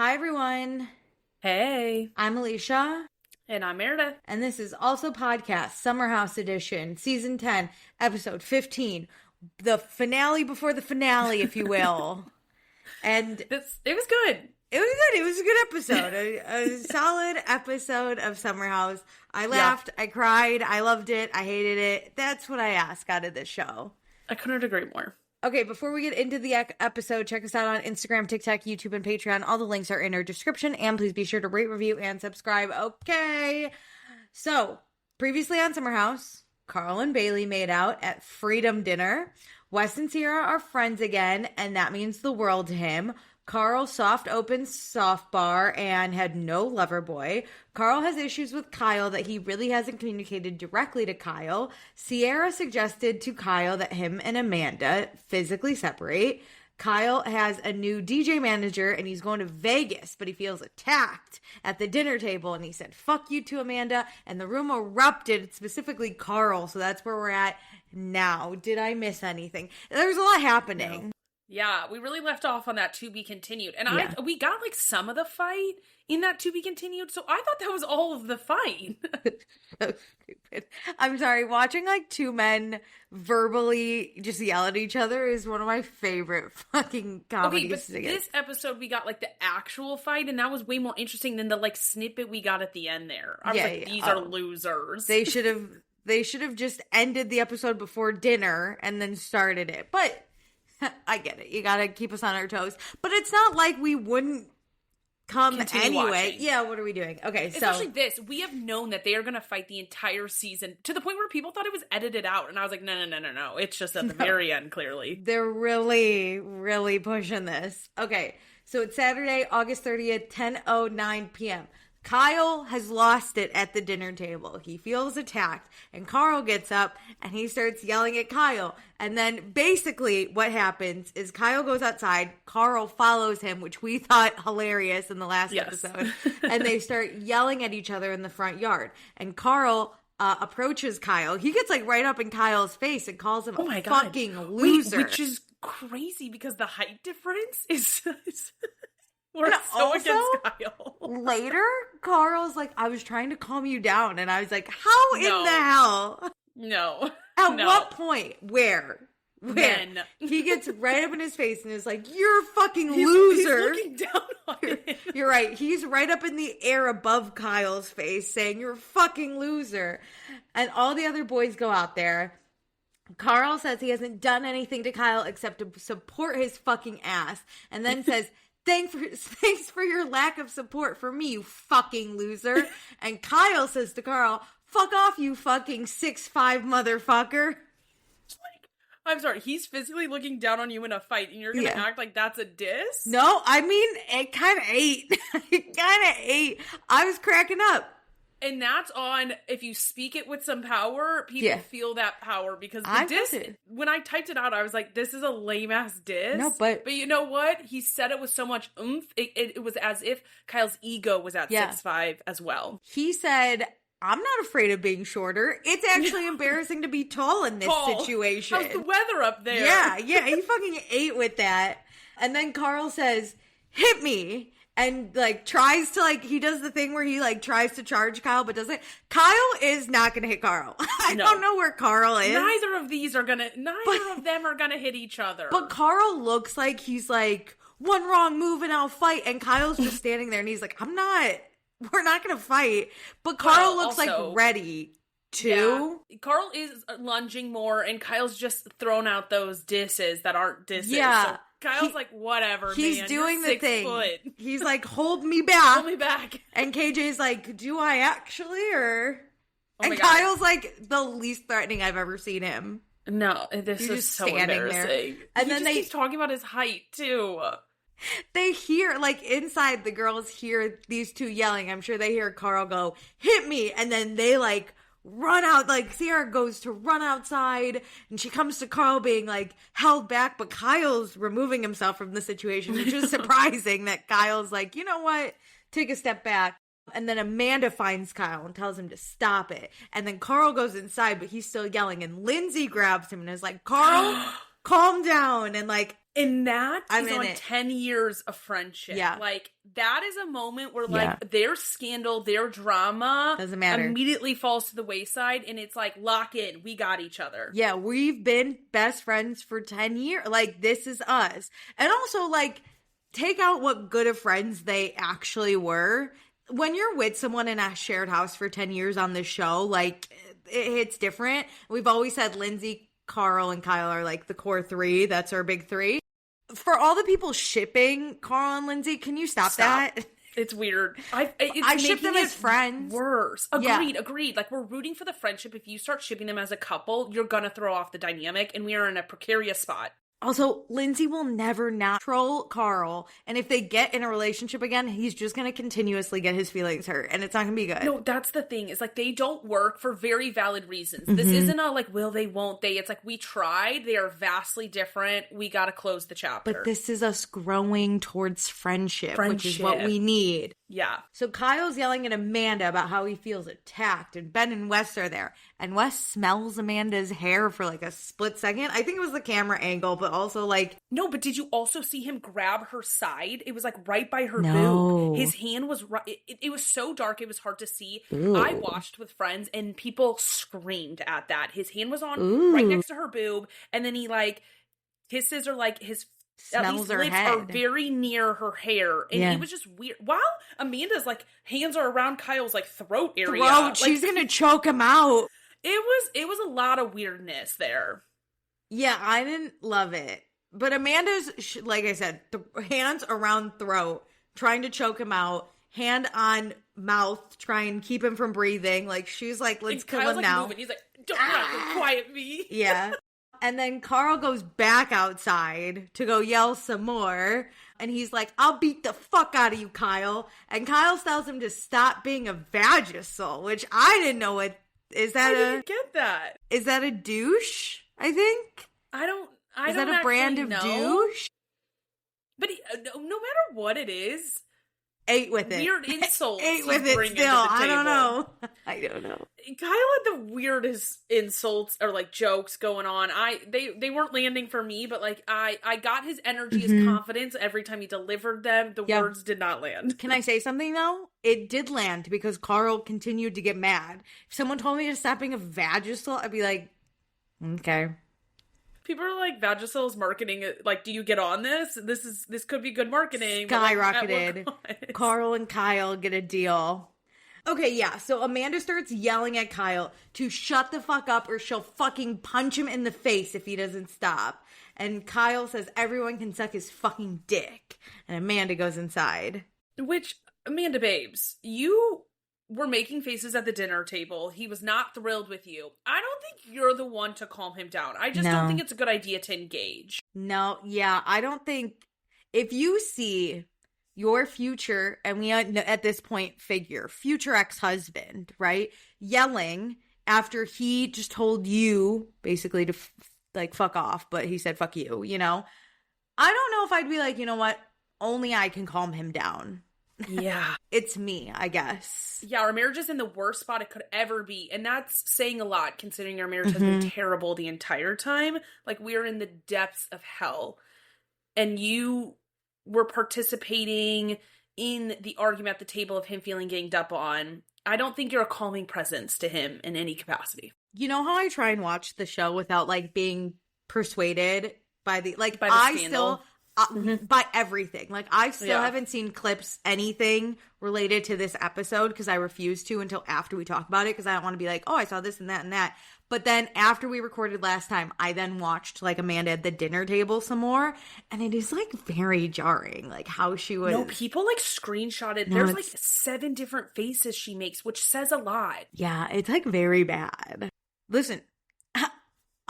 Hi, everyone. Hey. I'm Alicia. And I'm Meredith. And this is Also Podcast, Summer House Edition, Season 10, Episode 15. The finale before the finale, if you will. And it was good. It was good. It was a good episode. A solid episode of Summer House. I laughed. Yeah. I cried. I loved it. I hated it. That's what I ask out of this show. I couldn't agree more. Okay, before we get into the episode, check us out on Instagram, TikTok, YouTube, and Patreon. All the links are in our description, and please be sure to rate, review, and subscribe. Okay, so previously on Summer House, Carl and Bailey made out at Freedom Dinner. Wes and Ciara are friends again, and that means the world to him. Carl soft opened soft bar and had no lover boy. Carl has issues with Kyle that he really hasn't communicated directly to Kyle. Ciara suggested to Kyle that him and Amanda physically separate. Kyle has a new DJ manager and he's going to Vegas, but he feels attacked at the dinner table. And he said, "Fuck you to Amanda." And the room erupted, specifically Carl. So that's where we're at now. Did I miss anything? There's a lot happening. No. Yeah, we really left off on that to be continued. And we got like some of the fight in that to be continued. So I thought that was all of the fight. So stupid. I'm sorry. Watching like two men verbally just yell at each other is one of my favorite fucking comedies. Okay, but this episode we got like the actual fight, and that was way more interesting than the like snippet we got at the end there. I was like, these are losers. They should have just ended the episode before dinner and then started it. But I get it. You gotta keep us on our toes. But it's not like we wouldn't come continue anyway. Watching. Yeah, what are we doing? Okay, especially this. We have known that they are gonna fight the entire season to the point where people thought it was edited out. And I was like, no. It's just at the very end, clearly. They're really, really pushing this. Okay, so it's Saturday, August 30th, 10:09 p.m. Kyle has lost it at the dinner table. He feels attacked, and Carl gets up and he starts yelling at Kyle. And then basically what happens is Kyle goes outside, Carl follows him, which we thought hilarious in the last episode, and they start yelling at each other in the front yard. And Carl approaches Kyle. He gets like right up in Kyle's face and calls him a fucking loser. Which is crazy because the height difference is we're so against Kyle. Later, Carl's like, "I was trying to calm you down." And I was like, how in the hell? No. At what point? Where? When? He gets right up in his face and is like, "You're a fucking loser." He's looking down on him. You're right. He's right up in the air above Kyle's face saying, "You're a fucking loser." And all the other boys go out there. Carl says he hasn't done anything to Kyle except to support his fucking ass. And then says, Thanks for your lack of support for me, you fucking loser. And Kyle says to Carl, "Fuck off, you fucking 6'5" motherfucker." I'm sorry, he's physically looking down on you in a fight, and you're gonna act like that's a diss? No, I mean, it kind of ate. It kind of ate. I was cracking up. And that's on, if you speak it with some power, people feel that power. Because the diss, when I typed it out, I was like, this is a lame-ass diss. No, but you know what? He said it with so much oomph. It was as if Kyle's ego was at 6'5" as well. He said, "I'm not afraid of being shorter. It's actually embarrassing to be tall in this situation. How's the weather up there?" Yeah, he fucking ate with that. And then Carl says, "Hit me." And, like, tries to, like, he does the thing where he, like, tries to charge Kyle, but doesn't. Kyle is not going to hit Carl. I don't know where Carl is. Neither of them are gonna hit each other. But Carl looks like he's, like, one wrong move and I'll fight. And Kyle's just standing there and he's like, we're not going to fight. But Carl looks also, like, ready to. Yeah. Carl is lunging more and Kyle's just thrown out those disses that aren't disses. Yeah. So Kyle's like, whatever, he's man. doing You're the thing. 6 foot. He's like, hold me back. Hold me back. And KJ's like, do I actually? And Kyle's like the least threatening I've ever seen him. No, this is so embarrassing. There. And then he's talking about his height, too. They hear, like, inside the girls hear these two yelling. I'm sure they hear Carl go, "Hit me." And then they, like, run out, like, Ciara goes to run outside, and she comes to Carl being, like, held back, but Kyle's removing himself from the situation, which is surprising that Kyle's like, you know what, take a step back. And then Amanda finds Kyle and tells him to stop it. And then Carl goes inside, but he's still yelling, and Lindsay grabs him and is like, "Carl, calm down." And, like, And that is on 10 years of friendship. Yeah. Like, that is a moment where, like, their scandal, their drama doesn't matter. Immediately falls to the wayside. And it's like, lock in. We got each other. Yeah, we've been best friends for 10 years. Like, this is us. And also, like, take out what good of friends they actually were. When you're with someone in a shared house for 10 years on this show, like, it hits different. We've always said Lindsay, Carl, and Kyle are, like, the core three. That's our big three. For all the people shipping Carl and Lindsay, can you stop that? It's weird. I ship them as friends. Worse. Agreed. Like, we're rooting for the friendship. If you start shipping them as a couple, you're gonna throw off the dynamic, and we are in a precarious spot. Also, Lindsay will never not troll Carl, and if they get in a relationship again, he's just going to continuously get his feelings hurt, and it's not going to be good. No, that's the thing. It's like, they don't work for very valid reasons. This isn't a, like, will they, won't they? It's like, we tried. They are vastly different. We got to close the chapter. But this is us growing towards friendship, which is what we need. Yeah. So Kyle's yelling at Amanda about how he feels attacked, and Ben and Wes are there. And Wes smells Amanda's hair for like a split second. I think it was the camera angle, but also like... No, but did you also see him grab her side? It was like right by her boob. His hand was right... It was so dark, it was hard to see. Ooh. I watched with friends and people screamed at that. His hand was on right next to her boob, and then he like... His scissor, like his... Smells her lips head. are very near her hair, and it was just weird. While Amanda's like hands are around Kyle's like throat area, like, she's gonna choke him out. It was a lot of weirdness there. Yeah, I didn't love it, but Amanda's like I said, hands around throat, trying to choke him out, hand on mouth, try and keep him from breathing. Like she's like, let's kill him now. Moving. He's like, don't run, quiet me. Yeah. And then Carl goes back outside to go yell some more. And he's like, I'll beat the fuck out of you, Kyle. And Kyle tells him to stop being a Vagisil, which I didn't know what... I didn't get that. Is that a douche, I think? Is that a brand of douche? But no matter what it is... Ate with it. Weird insults. Ate with it still. I don't know. Kyle had the weirdest insults or like jokes going on. They weren't landing for me, but like I got his energy, his confidence every time he delivered them. The words did not land. Can I say something though? It did land because Carl continued to get mad. If someone told me to stop being a Vagisil, I'd be like, okay. People are like, Vagisil's marketing, like, do you get on this? This could be good marketing. Skyrocketed. Carl and Kyle get a deal. Okay, yeah, so Amanda starts yelling at Kyle to shut the fuck up or she'll fucking punch him in the face if he doesn't stop. And Kyle says everyone can suck his fucking dick. And Amanda goes inside. Which, Amanda babes, you... were making faces at the dinner table. He was not thrilled with you. I don't think you're the one to calm him down. I just don't think it's a good idea to engage. No, yeah, I don't think... If you see your future, and we at this point figure, future ex-husband, right, yelling after he just told you, basically, to fuck off, but he said fuck you, you know? I don't know if I'd be like, you know what? Only I can calm him down. Yeah. It's me, I guess. Yeah, our marriage is in the worst spot it could ever be. And that's saying a lot, considering our marriage has been terrible the entire time. Like, we're in the depths of hell. And you were participating in the argument at the table of him feeling ganged up on. I don't think you're a calming presence to him in any capacity. You know how I try and watch the show without, like, being persuaded by the... Like, by the I scandal. still... by everything. Like, I still haven't seen clips, anything related to this episode, because I refuse to until after we talk about it, because I don't want to be like, oh, I saw this and that and that. But then after we recorded last time, I then watched, like, Amanda at the dinner table some more, and it is, like, very jarring, like, how she was... No, people, like, screenshotted. No, there's, like, 7 different faces she makes, which says a lot. Yeah, it's, like, very bad. Listen,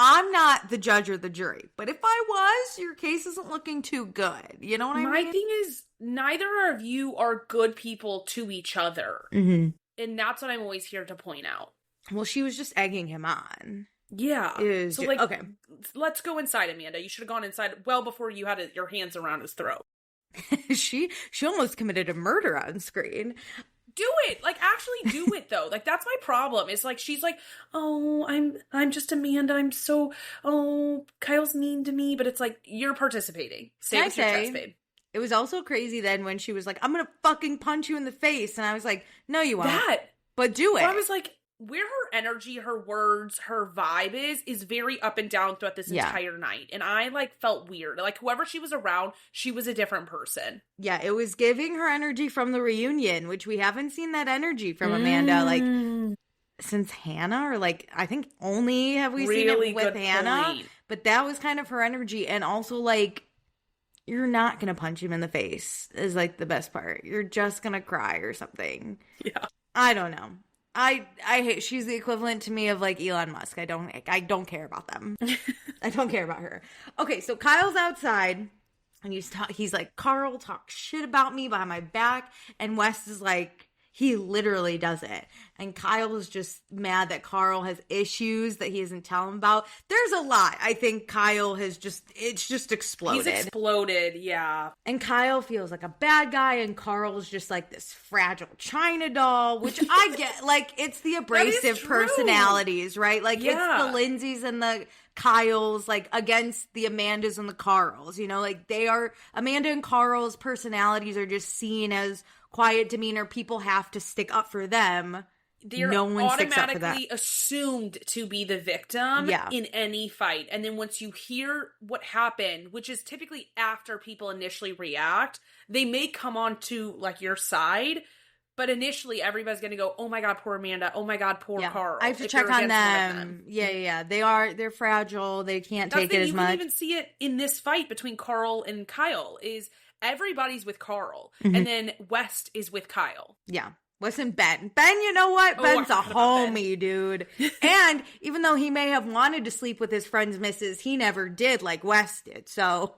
I'm not the judge or the jury, but if I was, your case isn't looking too good. You know what I mean? My thing is, neither of you are good people to each other. Mm-hmm. And that's what I'm always here to point out. Well, she was just egging him on. Yeah. So, like, okay. Let's go inside, Amanda. You should have gone inside well before you had your hands around his throat. She almost committed a murder on screen. Do it. Like, actually do it, though. Like, that's my problem. It's like, she's like, oh, I'm just Amanda. Kyle's mean to me. But it's like, you're participating. Stay with your chest, babe. It was also crazy then when she was like, I'm going to fucking punch you in the face. And I was like, no, you won't. But do it. Well, I was like, where her energy, her words, her vibe is very up and down throughout this entire night. And I, like, felt weird. Like, whoever she was around, she was a different person. Yeah, it was giving her energy from the reunion, which we haven't seen that energy from Amanda, like, since Hannah, or, like, I think only have we seen it with Hannah. Point. But that was kind of her energy. And also, like, you're not going to punch him in the face is, like, the best part. You're just going to cry or something. Yeah. I don't know. I hate, she's the equivalent to me of, like, Elon Musk. I don't care about them. I don't care about her. Okay, so Kyle's outside, and he's like, Carl talks shit about me behind my back, and Wes is like, he literally does it. And Kyle is just mad that Carl has issues that he isn't telling about. There's a lot. I think Kyle has it's just exploded. He's exploded, yeah. And Kyle feels like a bad guy, and Carl's just like this fragile China doll, which I get. Like, it's the abrasive personalities, right? Like, it's the Lindsays and the Kyles, like, against the Amandas and the Carls, you know? Like, Amanda and Carl's personalities are just seen as quiet demeanor. People have to stick up for them. They're no one automatically assumed to be the victim in any fight. And then once you hear what happened, which is typically after people initially react, they may come on to, like, your side. But initially, everybody's going to go, oh my God, poor Amanda. Oh my God, poor Carl. I have to check on them. Yeah. They're fragile. They can't take it as much. You can even see it in this fight between Carl and Kyle is everybody's with Carl. And then West is with Kyle. Yeah. Wes and Ben. Ben, you know what? Ben's a homie, dude. And even though he may have wanted to sleep with his friend's missus, he never did like Wes did. So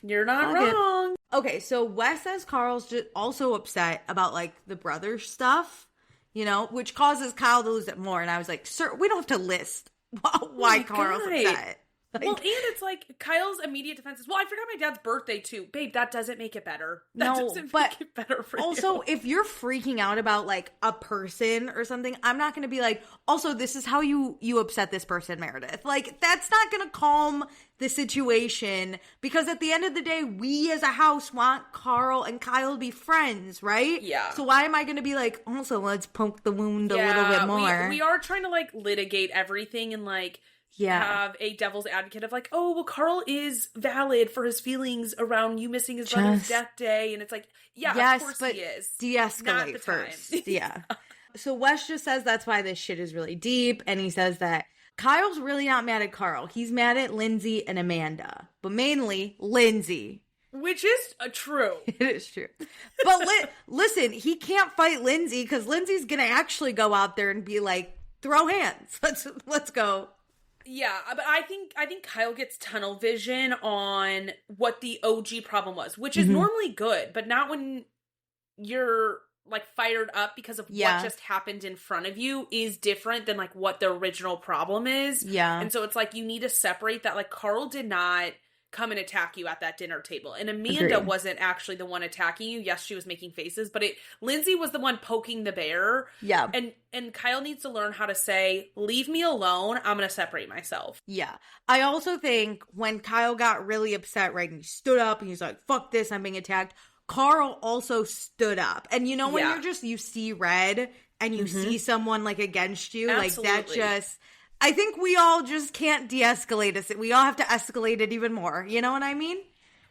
you're not wrong. Okay, so Wes says Carl's just also upset about, like, the brother stuff, you know, which causes Kyle to lose it more. And I was like, sir, we don't have to list why Carl's upset. Like, well, and it's like Kyle's immediate defense is, well, I forgot my dad's birthday too. Babe, that doesn't make it better. That doesn't make it better for you. Also, if you're freaking out about, like, a person or something, I'm not going to be like, also, this is how you upset this person, Meredith. Like, that's not going to calm the situation, because at the end of the day, we as a house want Carl and Kyle to be friends, right? Yeah. So why am I going to be like, also, let's poke the wound a little bit more? We are trying to, like, litigate everything and, like, have a devil's advocate of, like, oh, well, Carl is valid for his feelings around you missing his brother's death day. And it's like, of course he is. De-escalate first. Yeah. So Wes just says that's why this shit is really deep. And he says that Kyle's really not mad at Carl. He's mad at Lindsay and Amanda. But mainly Lindsay. Which is true. It is true. But listen, he can't fight Lindsay because Lindsay's going to actually go out there and be like, throw hands. Let's go. Yeah, but I think Kyle gets tunnel vision on what the OG problem was, which is normally good, but not when you're, like, fired up because of what just happened in front of you is different than, like, what the original problem is. Yeah. And so it's like you need to separate that. Like, Carl did not come and attack you at that dinner table. And Amanda wasn't actually the one attacking you. Yes, she was making faces, but Lindsay was the one poking the bear. Yeah. And Kyle needs to learn how to say, leave me alone. I'm going to separate myself. Yeah. I also think when Kyle got really upset, right, and he stood up and he's like, fuck this, I'm being attacked. Carl also stood up. And you know, when you see red and you see someone, like, against you, Absolutely. Like, that just... I think we all just can't de-escalate it. We all have to escalate it even more. You know what I mean?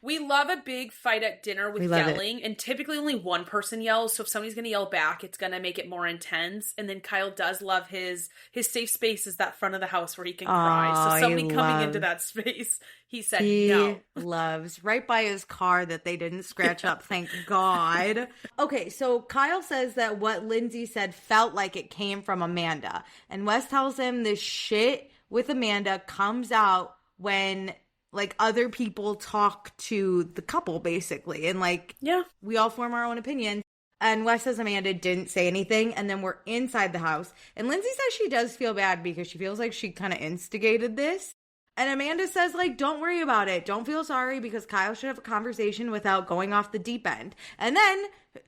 We love a big fight at dinner with yelling, and typically only one person yells, so if somebody's going to yell back, it's going to make it more intense. And then Kyle does love his safe space is that front of the house where he can cry. So somebody coming into that space, he said no. Loves. Right by his car that they didn't scratch up, thank God. Okay, so Kyle says that what Lindsay said felt like it came from Amanda. And Wes tells him this shit with Amanda comes out when... like, other people talk to the couple, basically. And, like, we all form our own opinions. And Wes says Amanda didn't say anything. And then we're inside the house. And Lindsay says she does feel bad because she feels like she kind of instigated this. And Amanda says, like, don't worry about it. Don't feel sorry because Kyle should have a conversation without going off the deep end. And then,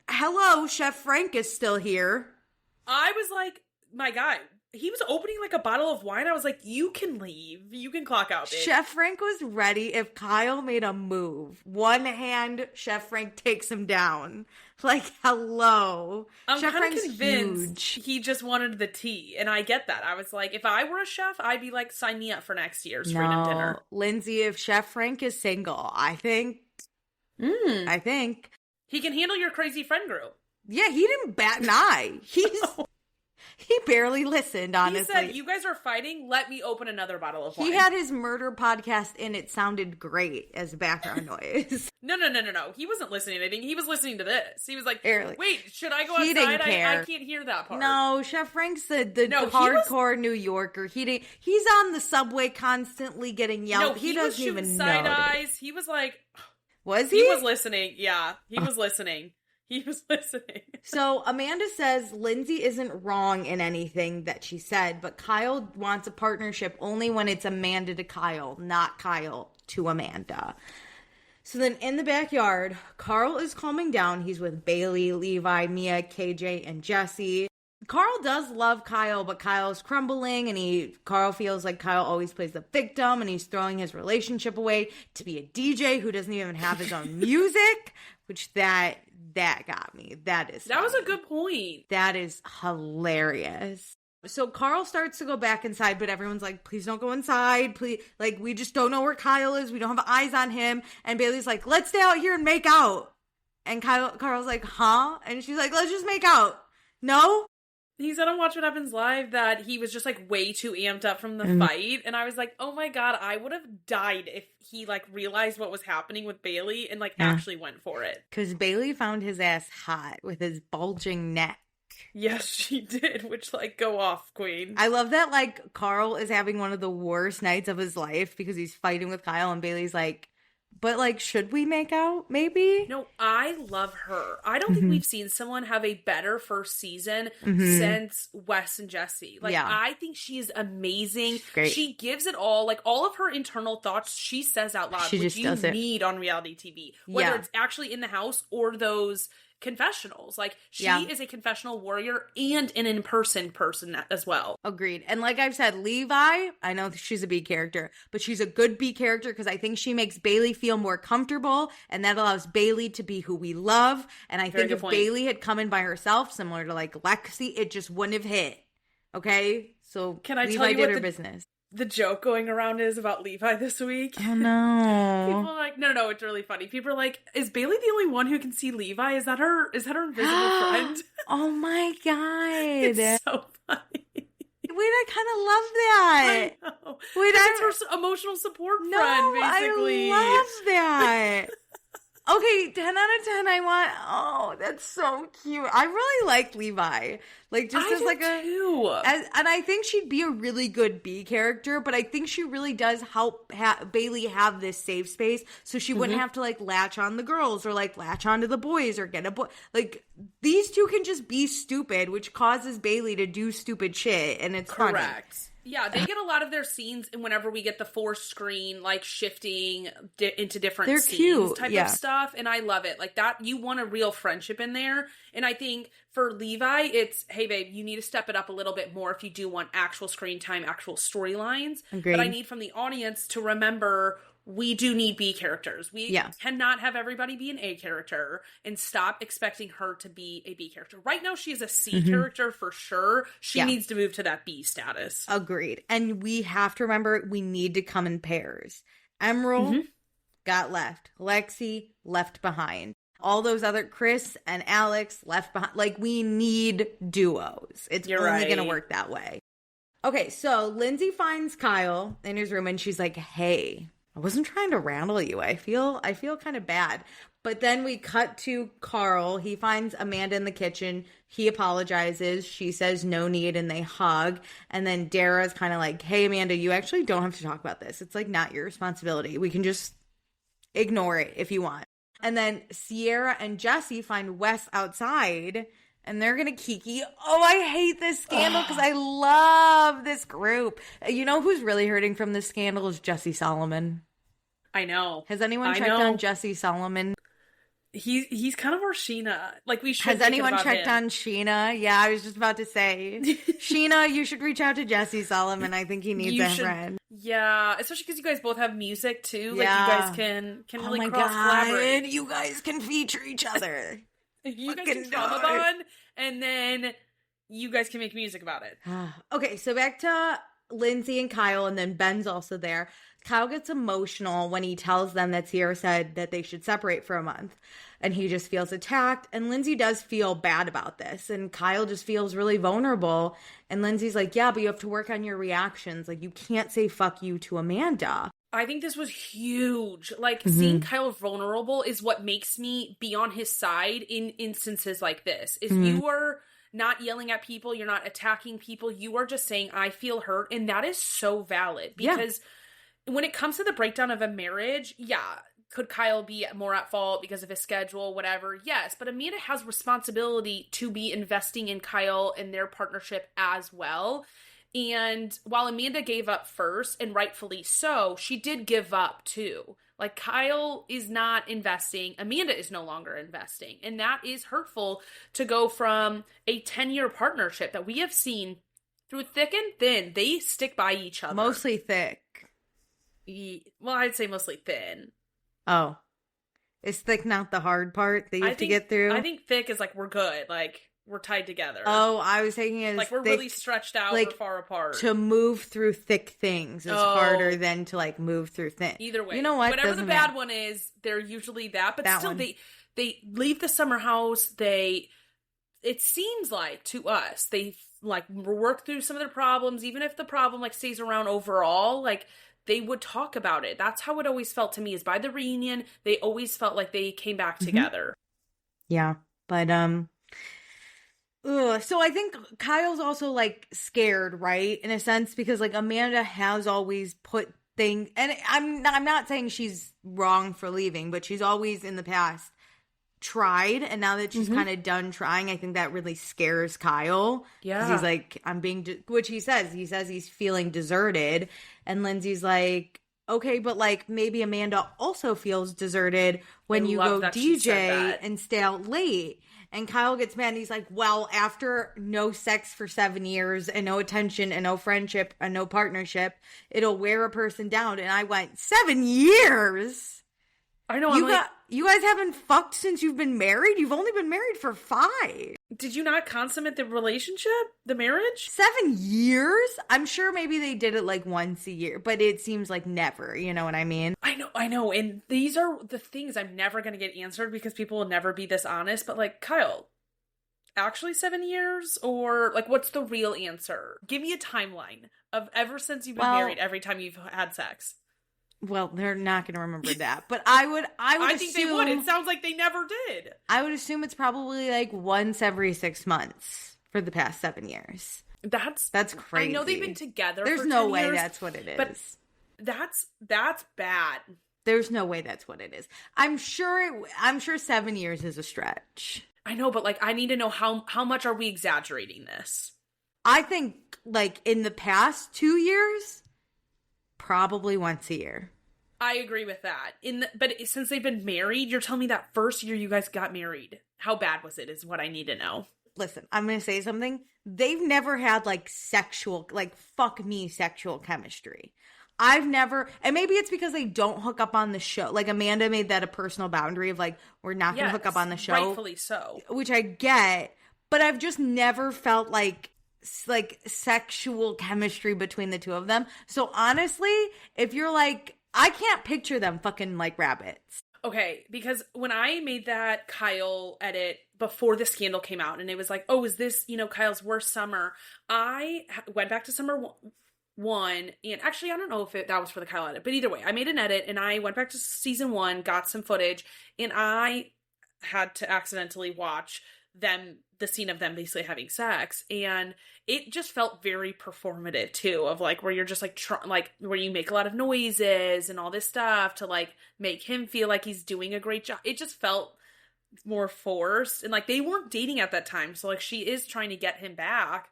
hello, Chef Frank is still here. I was like, my guy, he was opening like a bottle of wine. I was like, you can leave. You can clock out, bitch. Chef Frank was ready if Kyle made a move. One hand, Chef Frank takes him down. Like, hello. I'm Chef kind of Frank's convinced huge. he just wanted the tea. And I get that. I was like, if I were a chef, I'd be like, sign me up for next year's Freedom Dinner. Lindsay, if Chef Frank is single, I think. He can handle your crazy friend group. Yeah, he didn't bat an eye. He barely listened, honestly. He said, you guys are fighting, let me open another bottle of wine. He had his murder podcast and it sounded great as background noise. No. He wasn't listening to anything. He was listening to this. He was like, Barely. wait, should I go He outside? didn't care. I can't hear that part. No, Chef Frank's the No, hardcore New Yorker. He's on the subway constantly getting yelled. No, he was doesn't shooting even side know. eyes. He was like, Was he? He was listening. Yeah, he was listening. He was listening. So Amanda says Lindsay isn't wrong in anything that she said, but Kyle wants a partnership only when it's Amanda to Kyle, not Kyle to Amanda. So then in the backyard, Carl is calming down. He's with Bailey, Levi, Mia, KJ, and Jesse. Carl does love Kyle, but Kyle's crumbling, and Carl feels like Kyle always plays the victim, and he's throwing his relationship away to be a DJ who doesn't even have his own music, which that got me. That was a good point. That is hilarious. So Carl starts to go back inside, but everyone's like, please don't go inside. Please, like, we just don't know where Kyle is. We don't have eyes on him. And Bailey's like, let's stay out here and make out. And Carl's like, huh? And she's like, let's just make out. No? He said on Watch What Happens Live that he was just like way too amped up from the fight. And I was like, oh my God, I would have died if he like realized what was happening with Bailey and like actually went for it. Because Bailey found his ass hot with his bulging neck. Yes, she did, which like, go off, queen. I love that like Carl is having one of the worst nights of his life because he's fighting with Kyle and Bailey's like, but like, should we make out? Maybe? No, I love her. I don't think we've seen someone have a better first season since Wes and Jesse. Like, I think she is amazing. Great. She gives it all. Like, all of her internal thoughts, she says out loud, she which just you does it. need on reality TV. Whether it's actually in the house or those confessionals. Like, she is a confessional warrior and an in-person person as well. Agreed. And like I've said, Levi, I know she's a B character, but she's a good B character because I think she makes Bailey feel more comfortable, and that allows Bailey to be who we love. And I think if Bailey had come in by herself, similar to like Lexi, it just wouldn't have hit. Okay? So can I Levi tell you did what her business. The joke going around is about Levi this week. Oh no. People are like, no, it's really funny. People are like, is Bailey the only one who can see Levi? Is that her invisible friend? Oh my God. It's so funny. Wait, I kind of love that. I know. Wait, it's her emotional support friend, basically. I love that. Okay, 10 out of 10. That's so cute. I really like Levi. Like, just as like too. And I think she'd be a really good B character, but I think she really does help Bailey have this safe space so she wouldn't have to like latch on the girls or like latch onto the boys or get a boy. Like, these two can just be stupid, which causes Bailey to do stupid shit, and it's correct. Funny. Yeah, they get a lot of their scenes whenever we get the forced screen, like shifting into different scenes cute. Type of stuff. And I love it. Like that, you want a real friendship in there. And I think for Levi, it's, hey babe, you need to step it up a little bit more if you do want actual screen time, actual storylines. But I need from the audience to remember we do need B characters. We cannot have everybody be an A character and stop expecting her to be a B character. Right now, she is a C character for sure. She needs to move to that B status. Agreed. And we have to remember we need to come in pairs. Emerald got left. Lexi left behind. All those other Chris and Alex left behind. Like, we need duos. It's only going to work that way. Okay, so Lindsay finds Kyle in his room and she's like, hey, I wasn't trying to rattle you. I feel kind of bad. But then we cut to Carl. He finds Amanda in the kitchen. He apologizes. She says no need, and they hug. And then Dara's kind of like, hey, Amanda, you actually don't have to talk about this. It's like not your responsibility. We can just ignore it if you want. And then Ciara and Jesse find Wes outside. and they're gonna kiki. Oh, I hate this scandal because I love this group. You know who's really hurting from this scandal is Jesse Solomon. I know. Has anyone checked on Jesse Solomon? He's kind of our Sheena. Like, we should. Has anyone checked on Sheena? Yeah, I was just about to say, Sheena, you should reach out to Jesse Solomon. I think he needs a friend. Yeah, especially because you guys both have music too. Like, you guys can really cross collaborate. You guys can feature each other. You guys can drama bond, and then you guys can make music about it. Okay, so back to Lindsay and Kyle, and then Ben's also there. Kyle gets emotional when he tells them that Ciara said that they should separate for a month, and he just feels attacked, and Lindsay does feel bad about this, and Kyle just feels really vulnerable, and Lindsay's like, yeah, but you have to work on your reactions. Like, you can't say fuck you to Amanda. I think this was huge. Like, seeing Kyle vulnerable is what makes me be on his side in instances like this. Is you are not yelling at people, you're not attacking people, you are just saying, I feel hurt, and that is so valid. Because when it comes to the breakdown of a marriage, could Kyle be more at fault because of his schedule, whatever? Yes, but Amanda has responsibility to be investing in Kyle and their partnership as well. And while Amanda gave up first, and rightfully so, she did give up too. Like, Kyle is not investing. Amanda is no longer investing. And that is hurtful to go from a 10-year partnership that we have seen through thick and thin. They stick by each other. Mostly thick. Well, I'd say mostly thin. Oh. Is thick not the hard part that you have to get through? I think thick is like, we're good. Like, we're tied together. Oh, I was taking it as like, we're thick, really stretched out, like, or far apart. To move through thick things is harder than to, like, move through thin. Either way. You know what? Whatever the bad one is, they're usually that. But that still, one. they leave the summer house. It seems like, to us, they, like, work through some of their problems. Even if the problem, like, stays around overall, like, they would talk about it. That's how it always felt to me, is by the reunion, they always felt like they came back together. Yeah. But, so I think Kyle's also, like, scared, right? In a sense, because, like, Amanda has always put things, and I'm not saying she's wrong for leaving, but she's always in the past tried, and now that she's kind of done trying, I think that really scares Kyle. Yeah. 'Cause he's like, which he says he's feeling deserted, and Lindsay's like, okay, but, like, maybe Amanda also feels deserted when you go DJ and stay out late. And Kyle gets mad and he's like, well, after no sex for 7 years and no attention and no friendship and no partnership, it'll wear a person down. And I went, 7 years? I know. You guys haven't fucked since you've been married? You've only been married for 5. Did you not consummate the relationship? The marriage? 7 years? I'm sure maybe they did it like once a year, but it seems like never. You know what I mean? I know. And these are the things I'm never going to get answered because people will never be this honest. But, like, Kyle, actually 7 years? Or, like, what's the real answer? Give me a timeline of ever since you've been married, every time you've had sex. Well, they're not going to remember that, but I would think they would. It sounds like they never did. I would assume it's probably like once every 6 months for the past 7 years. That's crazy. I know they've been together. There's for no 10 way years, that's what it is. But that's bad. There's no way that's what it is. I'm sure 7 years is a stretch. I know, but, like, I need to know how much are we exaggerating this? I think, like, in the past 2 years, probably once a year. I agree with that. But since they've been married, you're telling me that first year you guys got married. How bad was it is what I need to know. Listen, I'm going to say something. They've never had, like, sexual chemistry. I've never, and maybe it's because they don't hook up on the show. Like, Amanda made that a personal boundary of, like, we're not going to hook up on the show. Rightfully so. Which I get, but I've just never felt like sexual chemistry between the two of them. So honestly, if you're like, I can't picture them fucking like rabbits. Okay, because when I made that Kyle edit before the scandal came out, and it was like, oh, is this, Kyle's worst summer? I went back to summer one, and actually, I don't know if that was for the Kyle edit, but either way, I made an edit, and I went back to season 1, got some footage, and I had to accidentally watch the scene of them basically having sex, and it just felt very performative too, of like where you're just like where you make a lot of noises and all this stuff to like make him feel like he's doing a great job. It just felt more forced. And like they weren't dating at that time. So like she is trying to get him back.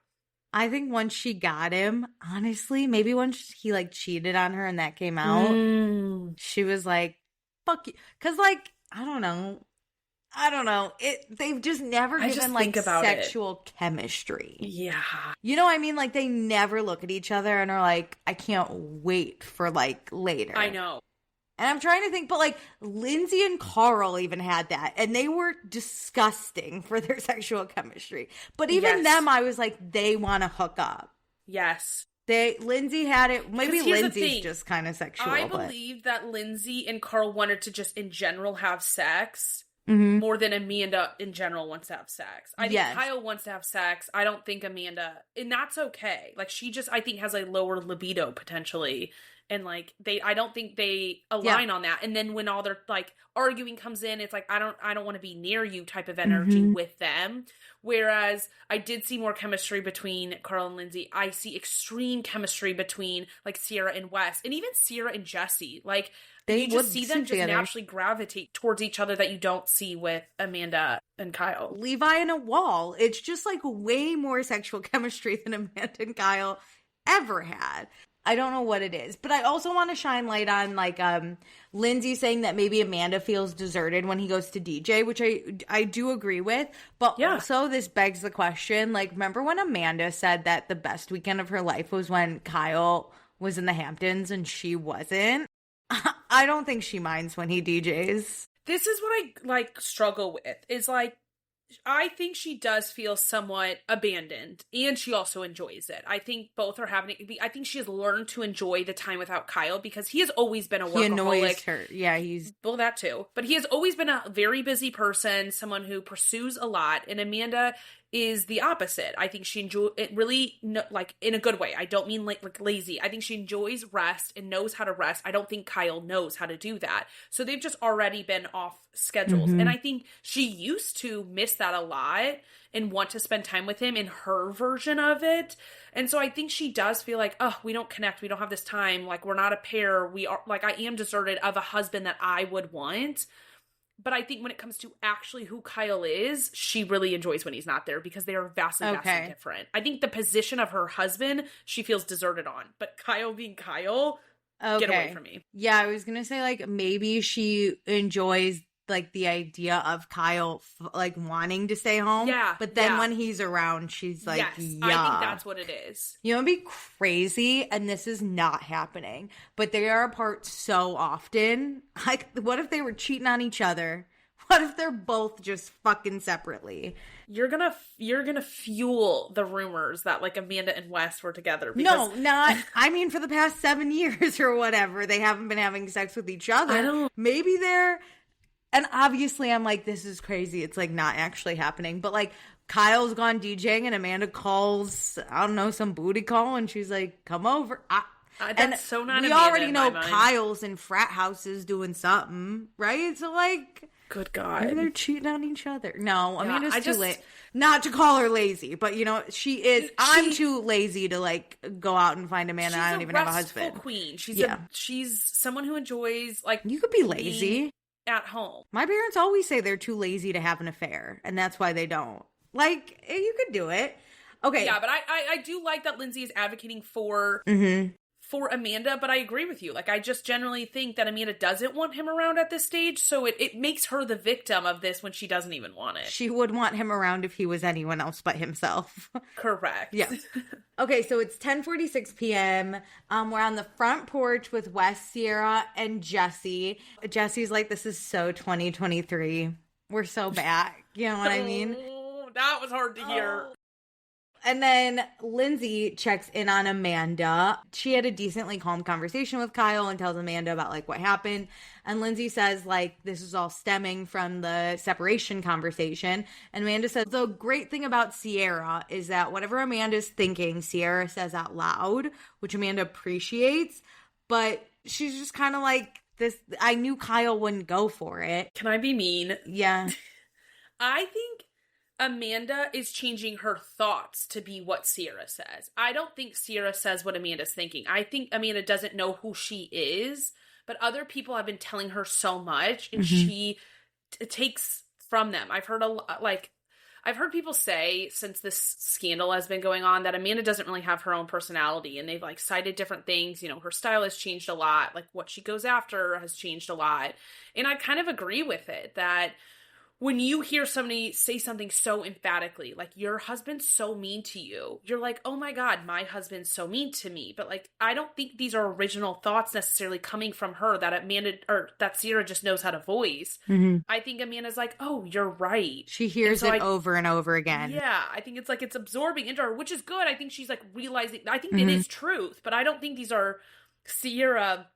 I think once she got him, honestly, maybe once he like cheated on her and that came out, she was like, fuck you. Cause like, I don't know. They've just never given like sexual chemistry. Yeah. You know what I mean? Like they never look at each other and are like, I can't wait for like later. I know. And I'm trying to think, but like Lindsay and Carl even had that, and they were disgusting for their sexual chemistry. But even them, I was like, they want to hook up. Yes. Lindsay had it. Maybe Lindsay's just kind of sexual. I believe that Lindsay and Carl wanted to just in general have sex more than Amanda in general wants to have sex. I think Kyle wants to have sex. I don't think Amanda, and that's okay. Like she just, I think, has a lower libido potentially. And like I don't think they align on that. And then when all their like arguing comes in, it's like I don't want to be near you type of energy with them. Whereas I did see more chemistry between Carl and Lindsay. I see extreme chemistry between like Ciara and Wes, and even Ciara and Jesse. Like you just see them just naturally gravitate towards each other that you don't see with Amanda and Kyle. Levi and a wall. It's just like way more sexual chemistry than Amanda and Kyle ever had. I don't know what it is, but I also want to shine light on like Lindsay saying that maybe Amanda feels deserted when he goes to DJ, which I do agree with. But also this begs the question, like, remember when Amanda said that the best weekend of her life was when Kyle was in the Hamptons and she wasn't? I don't think she minds when he DJs. This is what I like struggle with is like, I think she does feel somewhat abandoned, and she also enjoys it. I think both are having. I think she has learned to enjoy the time without Kyle because he has always been a workaholic. He annoys her. Yeah, well, that too. But he has always been a very busy person, someone who pursues a lot. And Amanda is the opposite. I think she enjoys it really, like in a good way. I don't mean like lazy. I think she enjoys rest and knows how to rest. I don't think Kyle knows how to do that. So they've just already been off schedules. And I think she used to miss that a lot and want to spend time with him in her version of it. And so I think she does feel like, oh, we don't connect. We don't have this time. Like we're not a pair. We are like, I am deserted of a husband that I would want. But I think when it comes to actually who Kyle is, she really enjoys when he's not there because they are vastly different. I think the position of her husband, she feels deserted on. But Kyle being Kyle, get away from me. Yeah, I was going to say like maybe she enjoys like the idea of Kyle like wanting to stay home. Yeah. But then when he's around, she's like, yes, I think that's what it is. You know, it'd be crazy, and this is not happening, but they are apart so often. Like, what if they were cheating on each other? What if they're both just fucking separately? You're gonna fuel the rumors that like Amanda and Wes were together. No, not. I mean, for the past 7 years or whatever, they haven't been having sex with each other. I don't. Maybe they're. And obviously, I'm like, this is crazy. It's like not actually happening. But like, Kyle's gone DJing, and Amanda calls, I don't know, some booty call, and she's like, "Come over." That's so not. We Amanda already know in my mind. Kyle's in frat houses doing something, right? So like, good God, maybe they're cheating on each other. No, Amanda's too late. Not to call her lazy, but you know, she is. I'm too lazy to like go out and find a man, and I don't even have a husband. Queen. She's someone who enjoys like. You could be lazy at home. My parents always say they're too lazy to have an affair, and that's why they don't. Like, you could do it. Okay. Yeah, but I do like that Lindsay is advocating for Amanda, but I agree with you. Like, I just generally think that Amanda doesn't want him around at this stage, so it makes her the victim of this when she doesn't even want it. She would want him around if he was anyone else but himself. Correct. Yeah. Okay, so it's 10:46 p.m. We're on the front porch with Wes, Ciara, and Jesse. Jesse's like, this is so 2023. We're so back. You know what I mean? That was hard to hear. And then Lindsay checks in on Amanda. She had a decently calm conversation with Kyle and tells Amanda about like what happened. And Lindsay says like this is all stemming from the separation conversation. And Amanda says the great thing about Ciara is that whatever Amanda's thinking, Ciara says out loud, which Amanda appreciates. But she's just kind of like this. I knew Kyle wouldn't go for it. Can I be mean? Yeah. I think Amanda is changing her thoughts to be what Ciara says. I don't think Ciara says what Amanda's thinking. I think Amanda doesn't know who she is, but other people have been telling her so much, and she takes from them. I've heard I've heard people say since this scandal has been going on that Amanda doesn't really have her own personality, and they've like cited different things. You know, her style has changed a lot. Like what she goes after has changed a lot. And I kind of agree with it that when you hear somebody say something so emphatically, like your husband's so mean to you, you're like, oh my God, my husband's so mean to me. But like, I don't think these are original thoughts necessarily coming from her that Amanda or that Ciara just knows how to voice. Mm-hmm. I think Amanda's like, oh, you're right. She hears it over and over again. Yeah, I think it's like it's absorbing into her, which is good. I think she's like realizing, I think it is truth, but I don't think these are Ciara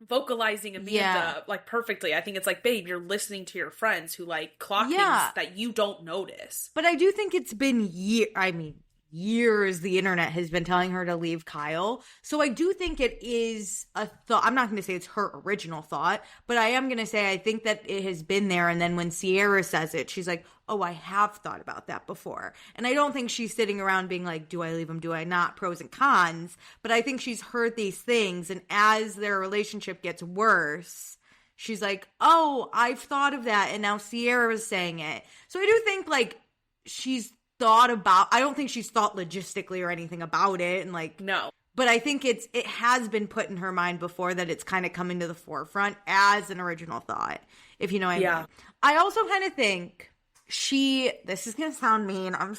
vocalizing Amanda like perfectly. I think it's like, babe, you're listening to your friends who like clock things that you don't notice. But I do think it's been years the internet has been telling her to leave Kyle. So I do think it is a thought. I'm not going to say it's her original thought, but I am going to say I think that it has been there. And then when Ciara says it, she's like, oh, I have thought about that before. And I don't think she's sitting around being like, do I leave him? Do I not? Pros and cons. But I think she's heard these things. And as their relationship gets worse, she's like, oh, I've thought of that. And now Ciara is saying it. So I do think like she's thought about, I don't think she's thought logistically or anything about it, and like, no, but I think it has been put in her mind before that it's kind of coming to the forefront as an original thought, if you know what I mean. I also kind of think this is gonna sound mean, I'm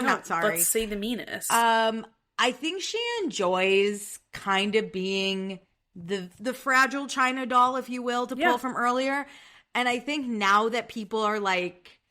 not sorry, let's say the meanest. I think she enjoys kind of being the fragile China doll, if you will, to pull from earlier. And I think now that people are like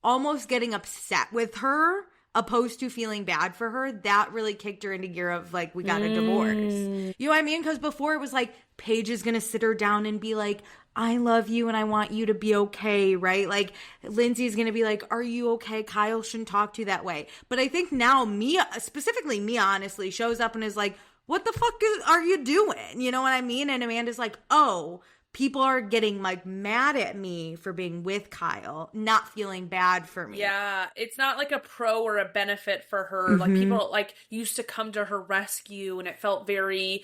almost getting upset with her opposed to feeling bad for her, that really kicked her into gear of like, we got a divorce. You know what I mean? Because before it was like, Paige is going to sit her down and be like, I love you and I want you to be okay, right? Like Lindsay's going to be like, are you okay? Kyle shouldn't talk to you that way. But I think now Mia, specifically Mia, honestly, shows up and is like, what the fuck are you doing? You know what I mean? And Amanda's like, oh, people are getting like mad at me for being with Kyle, not feeling bad for me. Yeah, it's not like a pro or a benefit for her. Like people like used to come to her rescue and it felt very,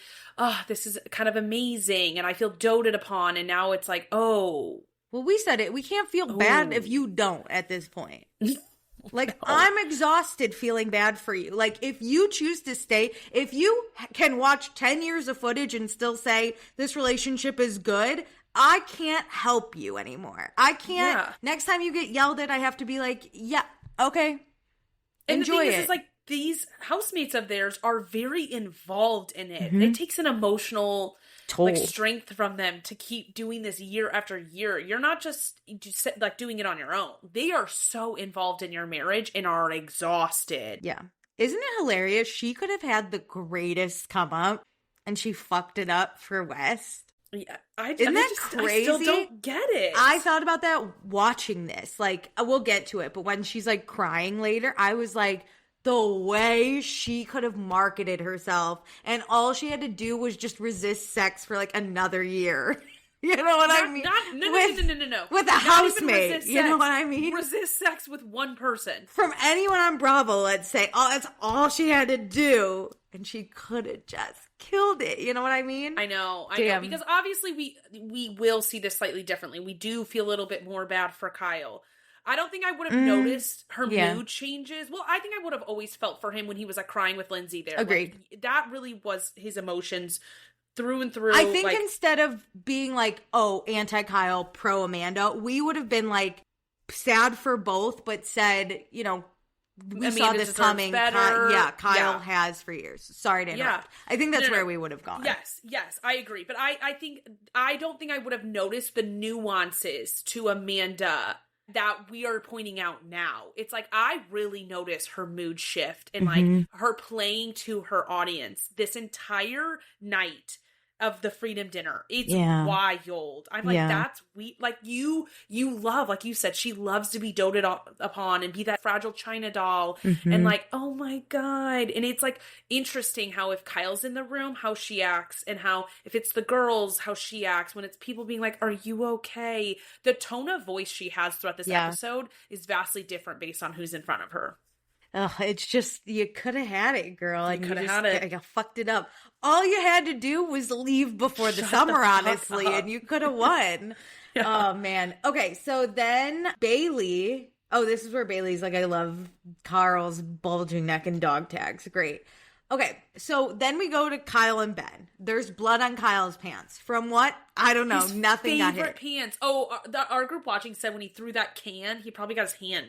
this is kind of amazing and I feel doted upon. And now it's like, oh. Well, we said it. We can't feel bad if you don't at this point. Like, no. I'm exhausted feeling bad for you. Like, if you choose to stay, if you can watch 10 years of footage and still say this relationship is good, I can't help you anymore. I can't. Yeah. Next time you get yelled at, I have to be like, yeah, okay. And enjoy the thing is like, these housemates of theirs are very involved in it. It takes an emotional like strength from them to keep doing this year after year. You're not just like doing it on your own. They are so involved in your marriage and are exhausted. Yeah. Isn't it hilarious? She could have had the greatest come up and she fucked it up for West. Yeah. Isn't that crazy? I still don't get it. I thought about that watching this. Like, we'll get to it, but when she's like crying later, I was like, the way she could have marketed herself and all she had to do was just resist sex for like another year. You know what I mean? No. With a housemate. You know what I mean? Resist sex with one person. From anyone on Bravo, let's say, oh, that's all she had to do. And she could have just killed it. You know what I mean? I know. Because obviously we will see this slightly differently. We do feel a little bit more bad for Kyle. I don't think I would have noticed her mood changes. Well, I think I would have always felt for him when he was like crying with Lindsay there. Agreed. Like, that really was his emotions through and through. I think like, instead of being like, oh, anti-Kyle, pro-Amanda, we would have been like sad for both, but said, you know, we saw this coming. Kyle has for years. Sorry to interrupt. I think that's where we would have gone. Yes, I agree. But I don't think I would have noticed the nuances to Amanda that we are pointing out now. It's like, I really notice her mood shift and like her playing to her audience this entire night of the Freedom Dinner. It's wild. I'm like, that's like you love, like you said, she loves to be doted upon and be that fragile China doll and like, oh my God. And it's like interesting how if Kyle's in the room, how she acts, and how if it's the girls, how she acts when it's people being like, are you okay? The tone of voice she has throughout this episode is vastly different based on who's in front of her. Ugh, it's just, you could have had it, girl. You And could have just had it. fucked it up. All you had to do was leave before the Shut summer, the fuck honestly, up. and you could have won. Yeah. Oh, man. Okay, so then Bailey. Oh, this is where Bailey's like, I love Carl's bulging neck and dog tags. Great. Okay, so then we go to Kyle and Ben. There's blood on Kyle's pants. From what? I don't know. His Nothing got favorite hit. pants. Oh, our group watching said when he threw that can, he probably got his hand